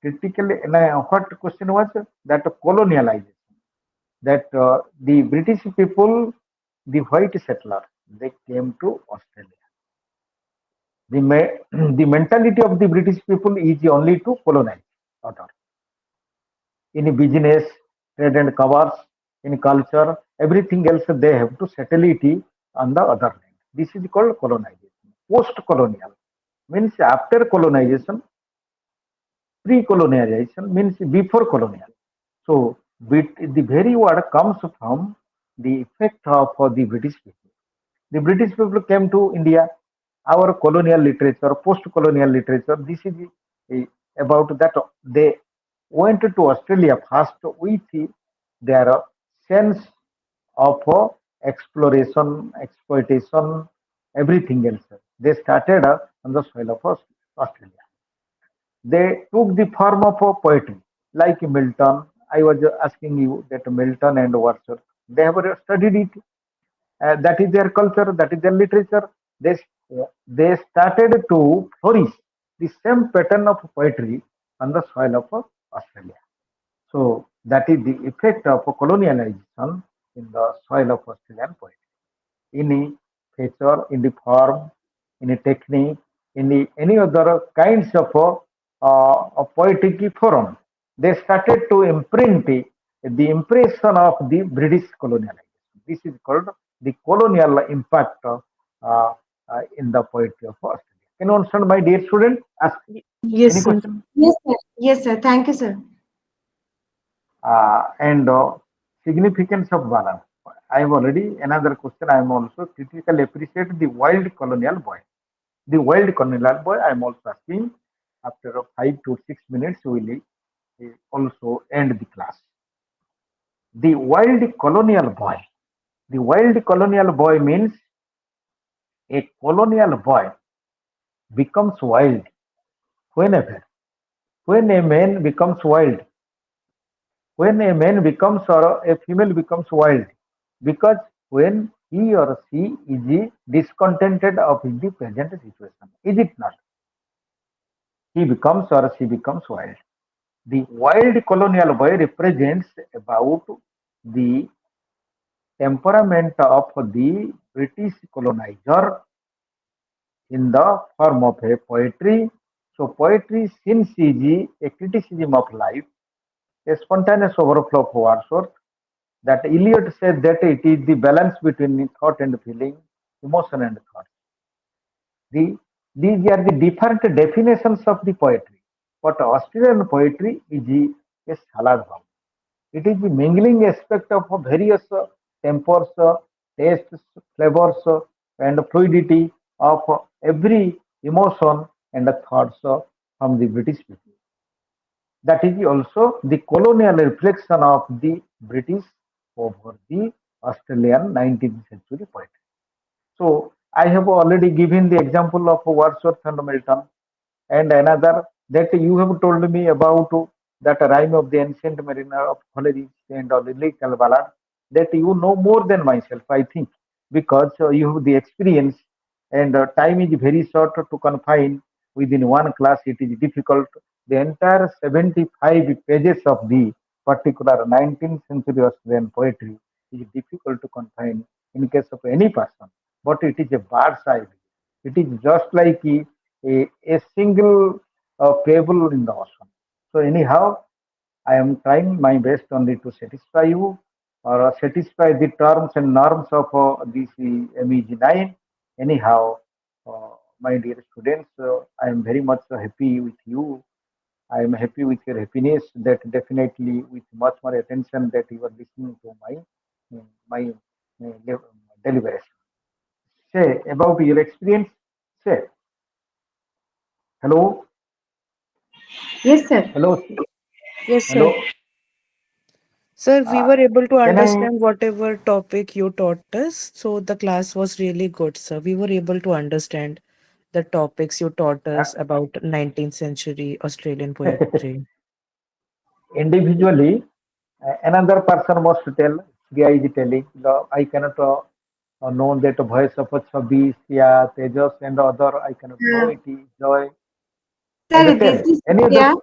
critically, now, what question was that colonialization? That the British people, the white settlers, they came to Australia. The mentality of the British people is only to colonize other. In business, trade and commerce, in culture, everything else they have to settle it on the other land. This is called colonization. Post-colonial means after colonization, pre-colonialization means before colonial. So the very word comes from the effect of the British people. The British people came to India. Our colonial literature, post-colonial literature, this is eh, about that they went to Australia first with their sense of exploration, exploitation, everything else. They started on the soil of Australia. They took the form of poetry, like Milton. I was asking you that Milton and Wordsworth, they have studied it. That is their culture, that is their literature. They started to flourish the same pattern of poetry on the soil of Australia. So that is the effect of colonialization in the soil of Australian poetry in a feature, in the form, in a technique, in any other kinds of poetic form. They started to imprint the impression of the British colonialization. This is called the colonial impact in the poetry of Australia. Can you understand, my dear student? Ask Yes, any sir. question. yes, sir. Yes, sir. Thank you, sir. And significance of balance. I have already another question. I am also critically appreciate the wild colonial boy. The wild colonial boy. I am also asking. After 5 to 6 minutes, we will also end the class. The wild colonial boy. The wild colonial boy means a colonial boy becomes wild whenever when a man becomes wild, when a man becomes or a female becomes wild, because when he or she is discontented of the present situation, is it not? He becomes or she becomes wild. The wild colonial boy represents about the temperament of the British colonizer in the form of a poetry. So poetry since is a criticism of life, a spontaneous overflow of Wordsworth, that Eliot said that it is the balance between thought and feeling, emotion and thought. The, these are the different definitions of the poetry. But Australian poetry is a salad bomb. It is the mingling aspect of various tempers, tastes, flavors, and fluidity of every emotion and thoughts from the British people. That is also the colonial reflection of the British over the Australian 19th century poetry. So I have already given the example of Wordsworth and Milton, and another that you have told me about that rhyme of the ancient mariner of Coleridge and lyrical ballad, that you know more than myself, I think, because you have the experience and time is very short to confine within one class. It is difficult. The entire 75 pages of the particular 19th century Australian poetry is difficult to confine in case of any person, but it is a bird's eye view. It is just like a single pebble in the ocean. So anyhow, I am trying my best only to satisfy you or satisfy the terms and norms of this MEG-9. Anyhow, my dear students, I am very much happy with you. I am happy with your happiness that definitely with much more attention that you are listening to my deliberation. Say about your experience. Say hello, Yes, sir. hello, Yes, sir. hello. Sir, we were able to Can I? understand whatever topic you taught us, so the class was really good, sir. We were able to understand the topics you taught us about 19th century Australian poetry. Individually, another person must tell. Guy is telling, I cannot know that voice of Chabis, yeah, Tejas, and other. I cannot know Uh, it is joy and Sir, this tell is any other. Surya.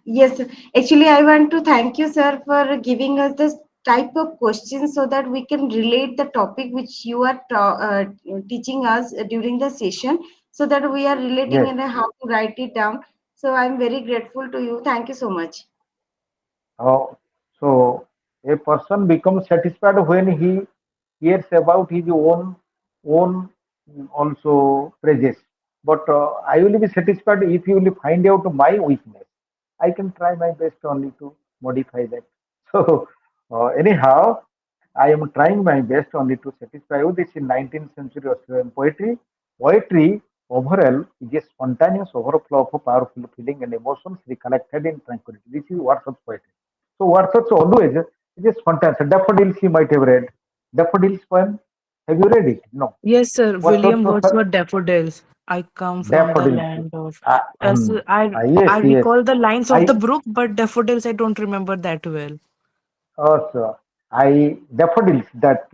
Yes, sir. Actually, I want to thank you, sir, for giving us this type of questions so that we can relate the topic which you are teaching us during the session, so that we are relating Yes. and how to write it down. So I'm very grateful to you. Thank you so much. Oh, so a person becomes satisfied when he cares about his own also praises. But I will be satisfied if you will find out my weakness. I can try my best only to modify that. So anyhow, I am trying my best only to satisfy you. This in 19th century Australian poetry. Poetry overall is a spontaneous overflow of powerful feeling and emotions recollected in tranquility. This is words of poetry. So Wordsworth always it is fantastic. Daffodils you might have read. Daffodils poem. Have you read it? No. Yes, sir. Wordsworth William Wordsworth Daffodils. I come from the Daffodils. land of. Uh, So yes, I yes. recall the lines of the I brook, but daffodils I don't remember that well. also I daffodils that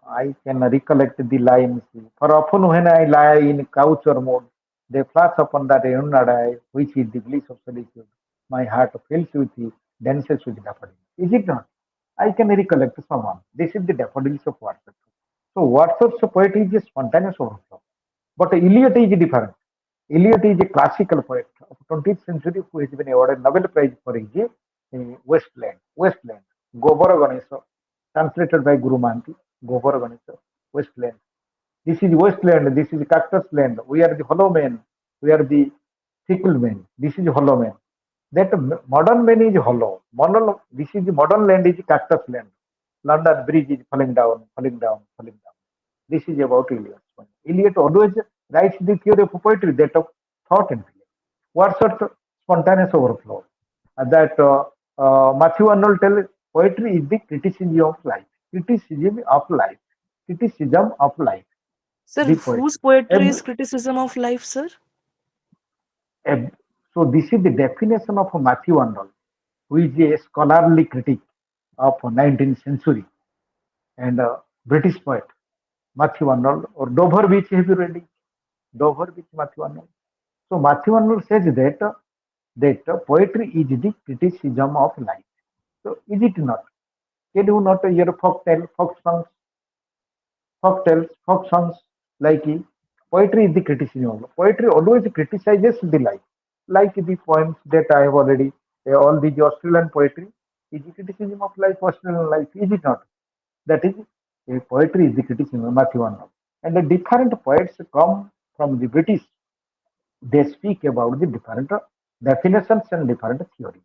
I can recollect the lines. For often when I lie in couch or mood, they flash upon that eye, which is the bliss of solitude. My heart fills with the dances with daffodils. Is it not? I can recollect someone. This is the daffodils of Wordsworth. So Wordsworth's poetry is a spontaneous overflow. But Eliot is different. Eliot is a classical poet of 20th century who has been awarded Nobel Prize for his Wasteland. Wasteland. Gobara Ganesha, translated by Guru Manti. Gobara Ganesha. Wasteland. This is wasteland. This is cactus land. We are the hollow men. We are the fickle men. This is hollow man. That modern man is hollow. Modern, this is the modern land is cactus land. London Bridge is falling down, falling down, falling down. This is about Eliot. Eliot always writes the theory of poetry, that of thought and feeling. What sort of spontaneous overflow? That Matthew Arnold tells poetry is the criticism of life. Criticism of life. Criticism of life. Sir, The whose poetry. poetry is Ev- criticism of life, sir? so this is the definition of Matthew Arnold, who is a scholarly critic of 19th century and British poet. Matthew Arnold or Dover Beach, have you read it? Dover Beach, Matthew Arnold. So Matthew Arnold says that poetry is the criticism of life. So is it not? Can you not hear folk tales, folk songs like poetry is the criticism. Poetry always criticizes the life, like the poems that I have already, all the Australian poetry is the criticism of life, Australian life, is it not? That is, poetry is the criticism of Matthew Arnold. And the different poets come from the British, they speak about the different definitions and different theories.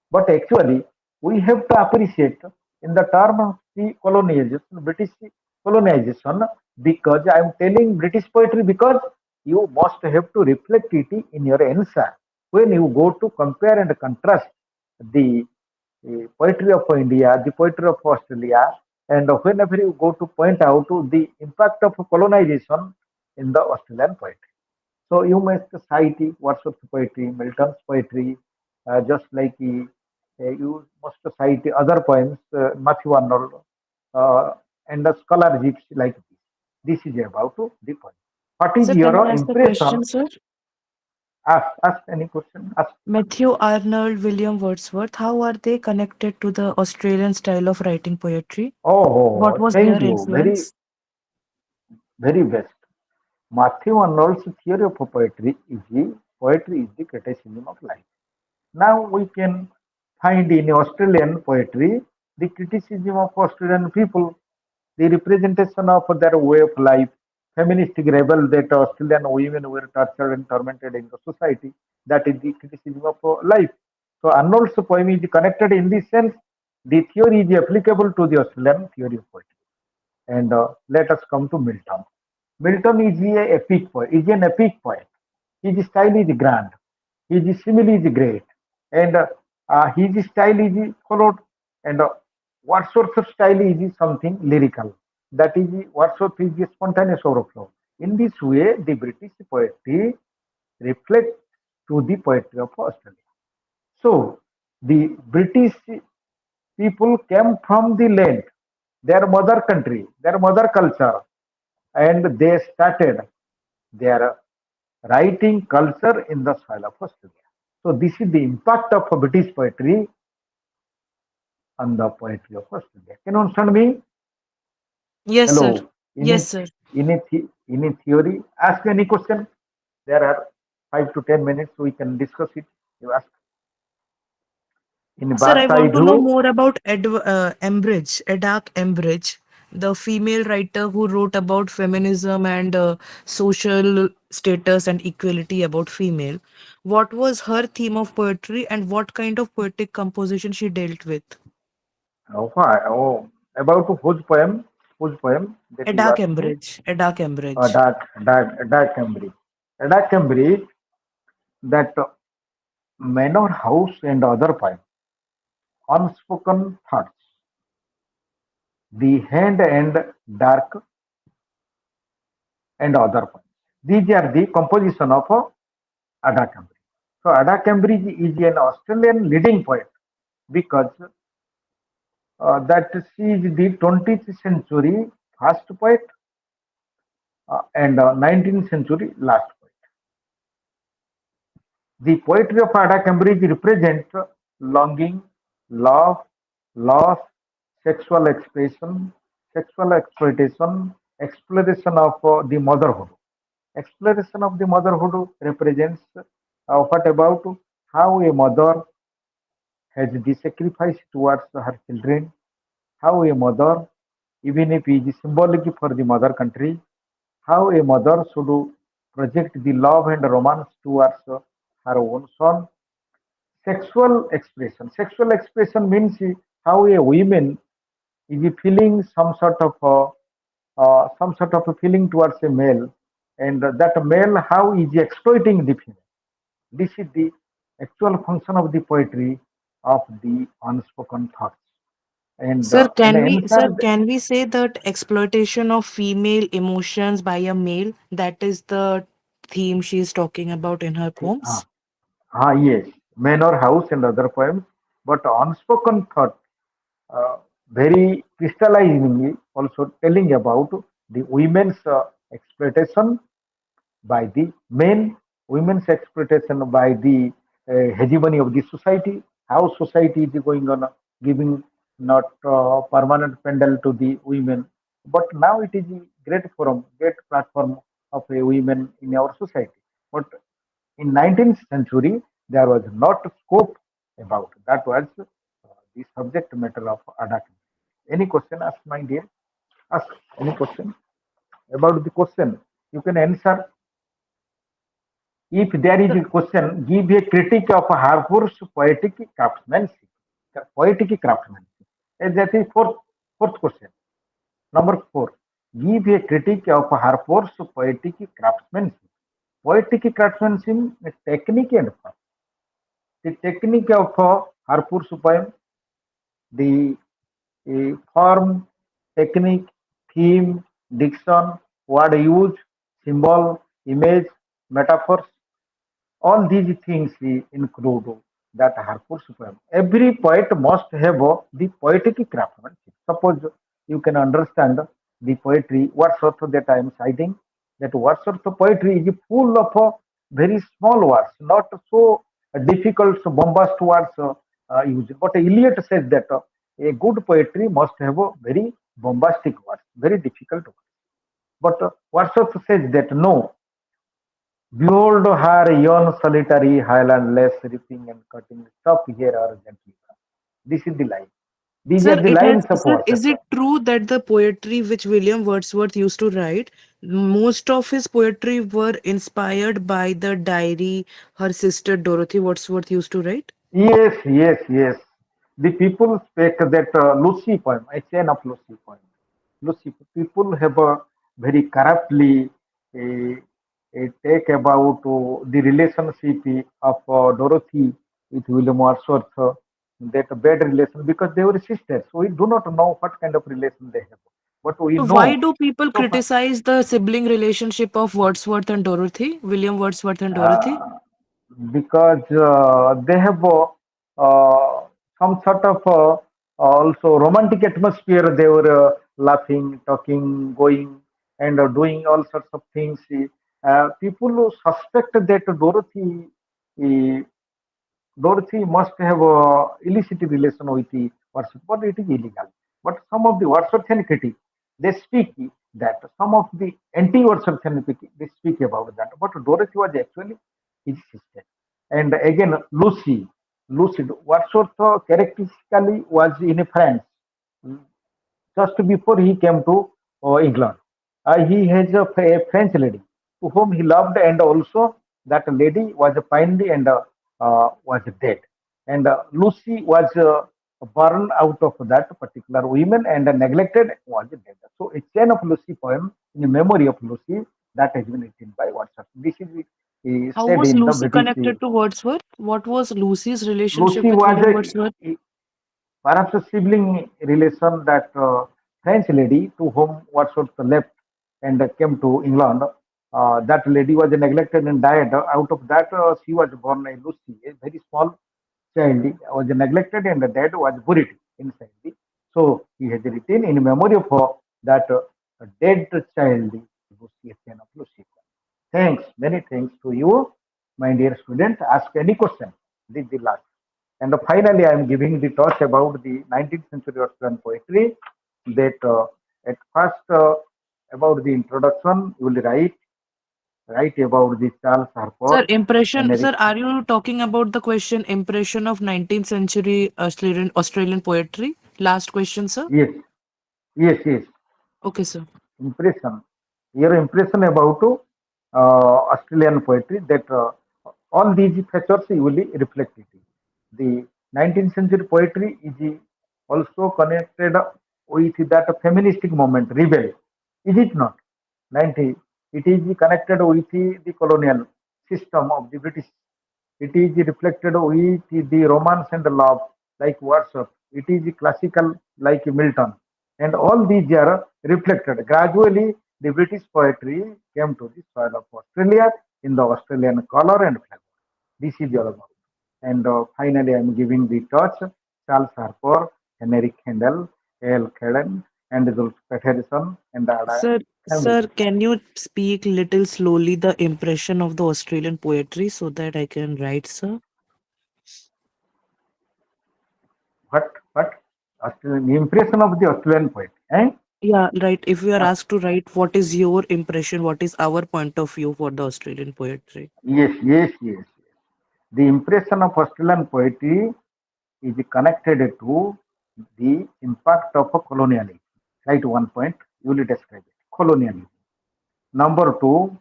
But actually, we have to appreciate in the term of the colonization, British colonization, because I am telling British poetry because you must have to reflect it in your answer. When you go to compare and contrast the poetry of India, the poetry of Australia, and whenever you go to point out the impact of colonization in the Australian poetry. So you must cite Wordsworth's poetry, Milton's poetry, just like you must cite other poems, Matthew Arnold, and the scholarships like this. This is about the poem. What is Sir, can your I ask a impression? question, sir? Ask any question. Ask. Matthew Arnold, William Wordsworth, how are they connected to the Australian style of writing poetry? What Oh, was their thank you. Very, influence? very best. Matthew Arnold's theory of poetry is the criticism of life. Now we can find in Australian poetry the criticism of Australian people, the representation of their way of life, feminist rebel that Australian women were tortured and tormented in the society. That is the criticism of life. So Arnold's poem is connected in this sense. The theory is applicable to the Australian theory of poetry. And let us come to Milton. Milton is a epic poet, is an epic poet. His style is grand. His simile is great. And his style is followed. And what sorts of style is something lyrical. That is what sort is a spontaneous overflow. In this way, the British poetry reflects to the poetry of Australia. So the British people came from the land, their mother country, their mother culture, and they started their writing culture in the soil of Australia. So this is the impact of British poetry on the poetry of Australia. Can you understand me? Yes, sir. Hello. Yes, sir. In a theory, ask me any question. There are 5 to 10 minutes we can discuss it. You ask in Sir, I bird's eye want to know view. more about Edak Embridge, the female writer who wrote about feminism and social status and equality about female. What was her theme of poetry and what kind of poetic composition she dealt with? About whose poem that you Edak asked me? Embridge. Edak Embridge. Dark Cambridge. Dark Cambridge, that Manor House and other poem, Unspoken Thoughts, The Hand and Dark and other poems. These are the composition of Ada Cambridge. So Ada Cambridge is an Australian leading poet because that she is the 20th century first poet and 19th century last poet. The poetry of Ada Cambridge represents longing, love, loss, sexual expression, sexual exploitation, exploration of the motherhood. Exploration of the motherhood represents what about how a mother has the sacrifice towards her children, how a mother, even if it is symbolic for the mother country, how a mother should project the love and romance towards her own son. Sexual expression means how a woman is feeling some sort of a feeling towards a male, and that male how is exploiting the female. This is the actual function of the poetry of the unspoken thoughts. And an Sir, answer, can we say that exploitation of female emotions by a male, that is the theme she is talking about in her ah, poems? yes, Manor House and other poems, but unspoken thought very crystallizingly also telling about the women's exploitation by the men, women's exploitation by the hegemony of the society, how society is going on giving not permanent pendant to the women, but now it is a great forum, great platform of a women in our society. But in 19th century, there was not scope about that was the subject matter of Adakan. Any question, ask my dear? Ask any question about the question. You can answer. If there is a question, give a critique of Harpur's poetic craftsmanship. Poetic craftsmanship. That is fourth question. Number four. Give a critique of Harpur's poetic craftsmanship. Poetic craftsmanship is technique and form. The technique of Harpur's poem, the form, technique, theme, diction, word use, symbol, image, metaphors. All these things we include that Harpur's poem. Every poet must have the poetic craftsmanship. Suppose you can understand the poetry, Wordsworth that I am citing, that Wordsworth poetry is full of very small words, not so difficult, so bombast words used. But Eliot says that a good poetry must have a very bombastic words, very difficult words. But Wordsworth says that no, behold her yon solitary highland less reaping and cutting, stop here urgently. This is the line. These are Sir, the lines of sir, is Wordsworth. it true that the poetry which William Wordsworth used to write, most of his poetry were inspired by the diary her sister Dorothy Wordsworth used to write? Yes, yes, yes. The people speak that Lucy poem, a chain of Lucy poem. Lucy, people have very corruptly take about the relationship of Dorothy with William Wordsworth, that bad relation because they were sisters. So we do not know what kind of relation they have, but we So why know. do people So criticize the sibling relationship of Wordsworth and Dorothy, William Wordsworth and Dorothy? uh, because they have some sort of also romantic atmosphere. They were laughing, talking, going, and doing all sorts of things. People who suspect that uh, Dorothy must have a illicit relation with the Wordsworth, but it is illegal. But some of the Wordsworthian critics, they speak that some of the anti-Wordsworthian critics, they speak about that. But Dorothy was actually his sister. And again, Lucy, Wordsworth characteristically was in France just before he came to England. He has a French lady to whom he loved, and also that lady was finally and was dead. And Lucy was born out of that particular woman and neglected, was dead. So a chain of Lucy poem in memory of Lucy that has been written by Wordsworth. This is How said was in the Lucy British. connected to Wordsworth? What was Lucy's relationship Lucy with was William Wordsworth? perhaps a sibling relation that French lady to whom Wordsworth left and came to England. That lady was neglected and died. Out of that, she was born a Lucy, a very small child, was neglected and dead, was buried inside. So he has written in memory of that dead child, Lucy, a son of Lucy. Thanks, many thanks to you, my dear student. Ask any question. This is the last. And finally, I am giving the talk about the 19th century Australian poetry. That at first, about the introduction, you will write about the Charles Sir, Harper, impression, Henry. sir, are you talking about the question impression of 19th century Australian poetry? Last question, sir. Yes, yes, yes. Okay, sir. Impression. Your impression about Australian poetry that all these features you will reflect it. The 19th century poetry is also connected with that feministic movement, rebel. Is it not? 90. It is connected with the colonial system of the British. It is reflected with the romance and love, like Wordsworth. It is classical, like Milton. And all these are reflected. Gradually, the British poetry came to the soil of Australia in the Australian color and flavor. This is all about. And finally, I am giving the touch. Charles Harper, Henry Kendall, L. Caden, and Zulf Peterson, and the other Sir, family. sir, can you speak little slowly the impression of the Australian poetry so that I can write, sir? What? Australian, the impression of the Australian poet. Eh? Yeah, right. If we are Aus- asked to write, what is your impression? What is our point of view for the Australian poetry? yes. The impression of Australian poetry is connected to the impact of a colonialism. Right, one point, you will describe it. Colonialism. Number two,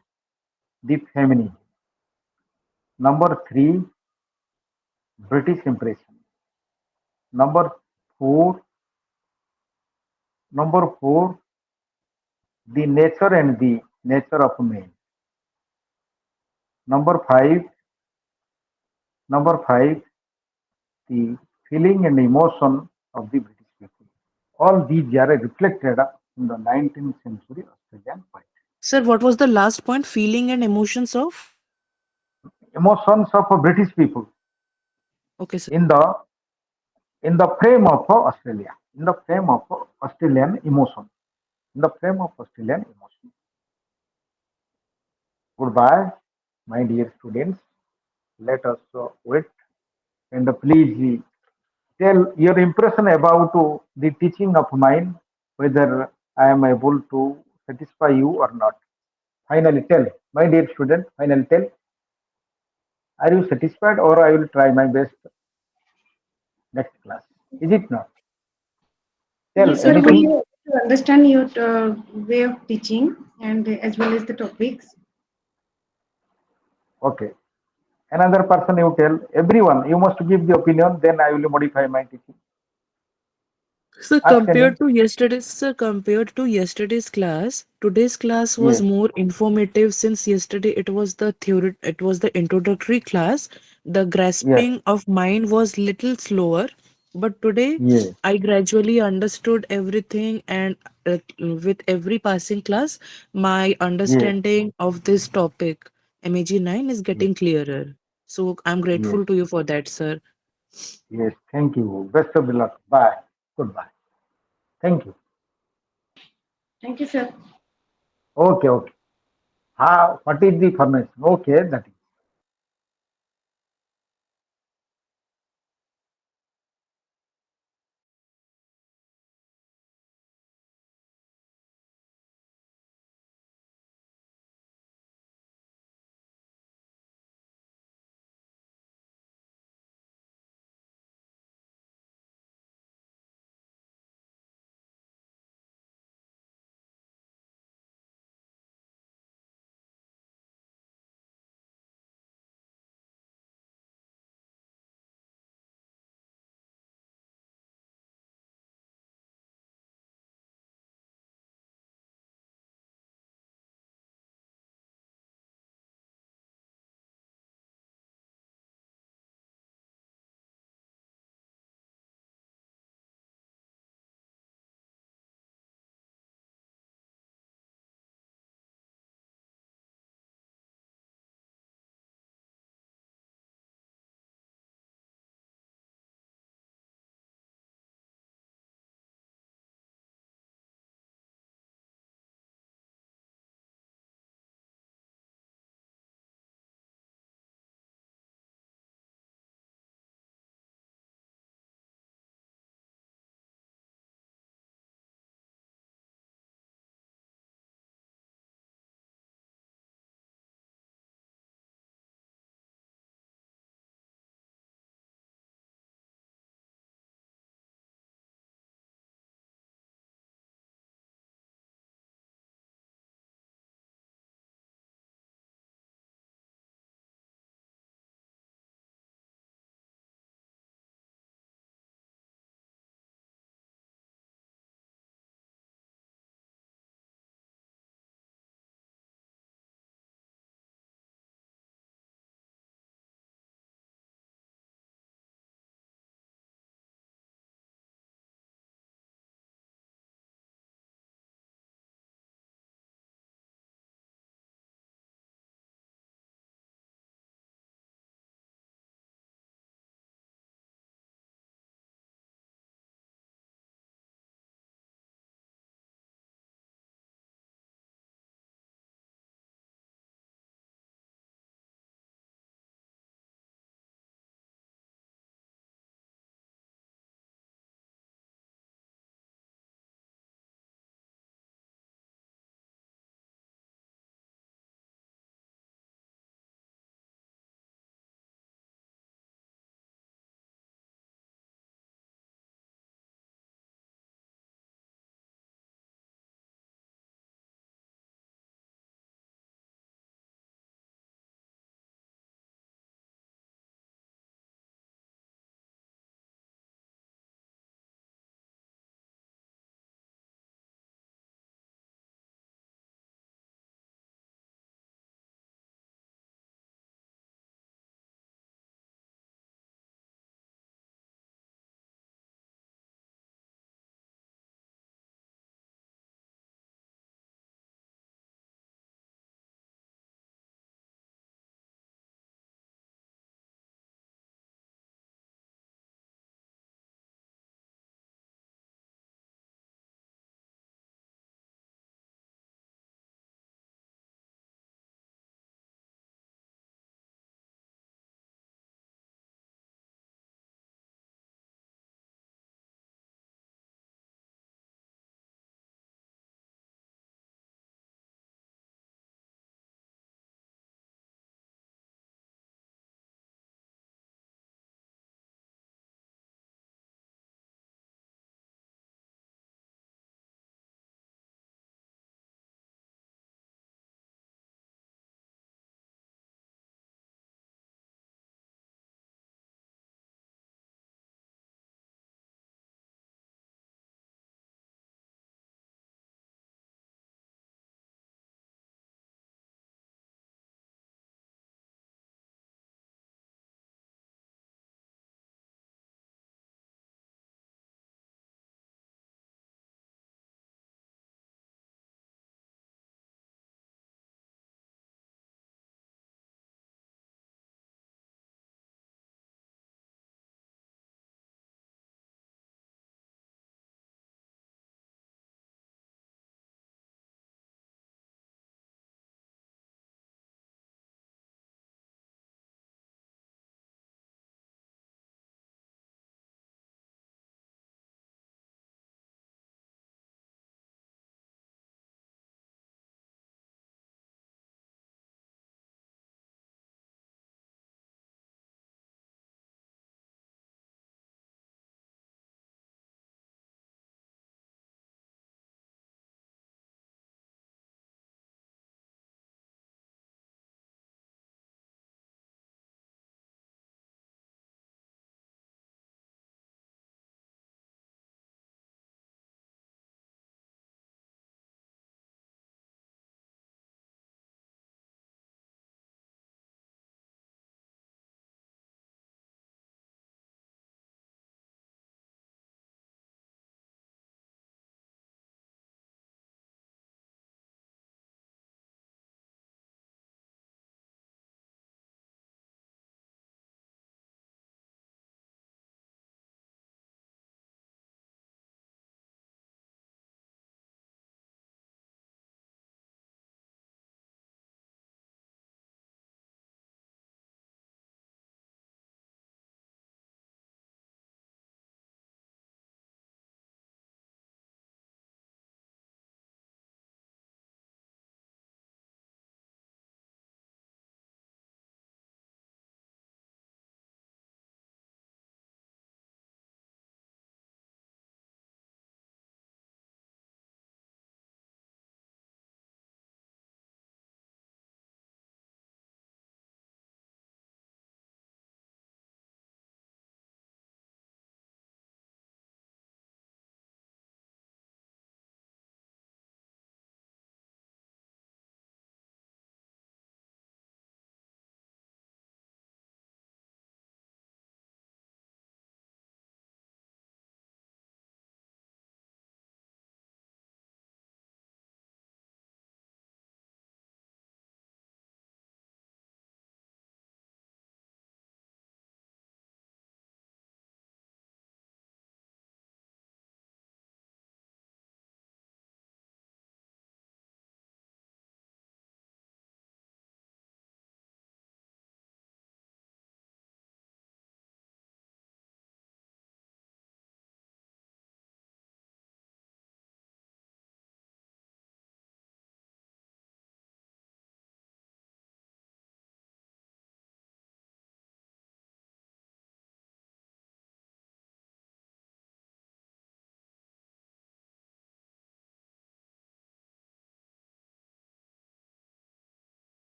the feminism. Number three, British impression. Number four, number four, the nature and the nature of man. Number five, number five, the feeling and emotion of the British people. All these are reflected in the 19th century Australian poetry. Sir, what was the last point? Feeling and emotions of? Emotions of British people Okay, sir. in the frame of Australia, in the frame of Australian emotion. in the frame of Australian emotion. Goodbye, my dear students. Let us wait and please tell your impression about the teaching of mine, whether I am able to satisfy you or not. Finally, tell, my dear student, finally tell, are you satisfied or I will try my best next class? Is it not? Tell Yes, sir, anything. we understand your way of teaching and as well as the topics. Okay. Another person you tell, everyone, you must give the opinion, then I will modify my teaching. Ask any. Compared to yesterday's class, today's class was Yes, more informative since yesterday it was the introductory class. The yes, grasping of mind was little slower, but today yes, I gradually understood everything and with every passing class, my yes, understanding of this topic, MEG-9 is yes, getting clearer. So I'm yes, grateful to you for that, sir. yes. Thank you. Best of luck. Bye. Goodbye. Thank you. Thank you, sir. Okay, okay. How, what is the formation? Okay, that is.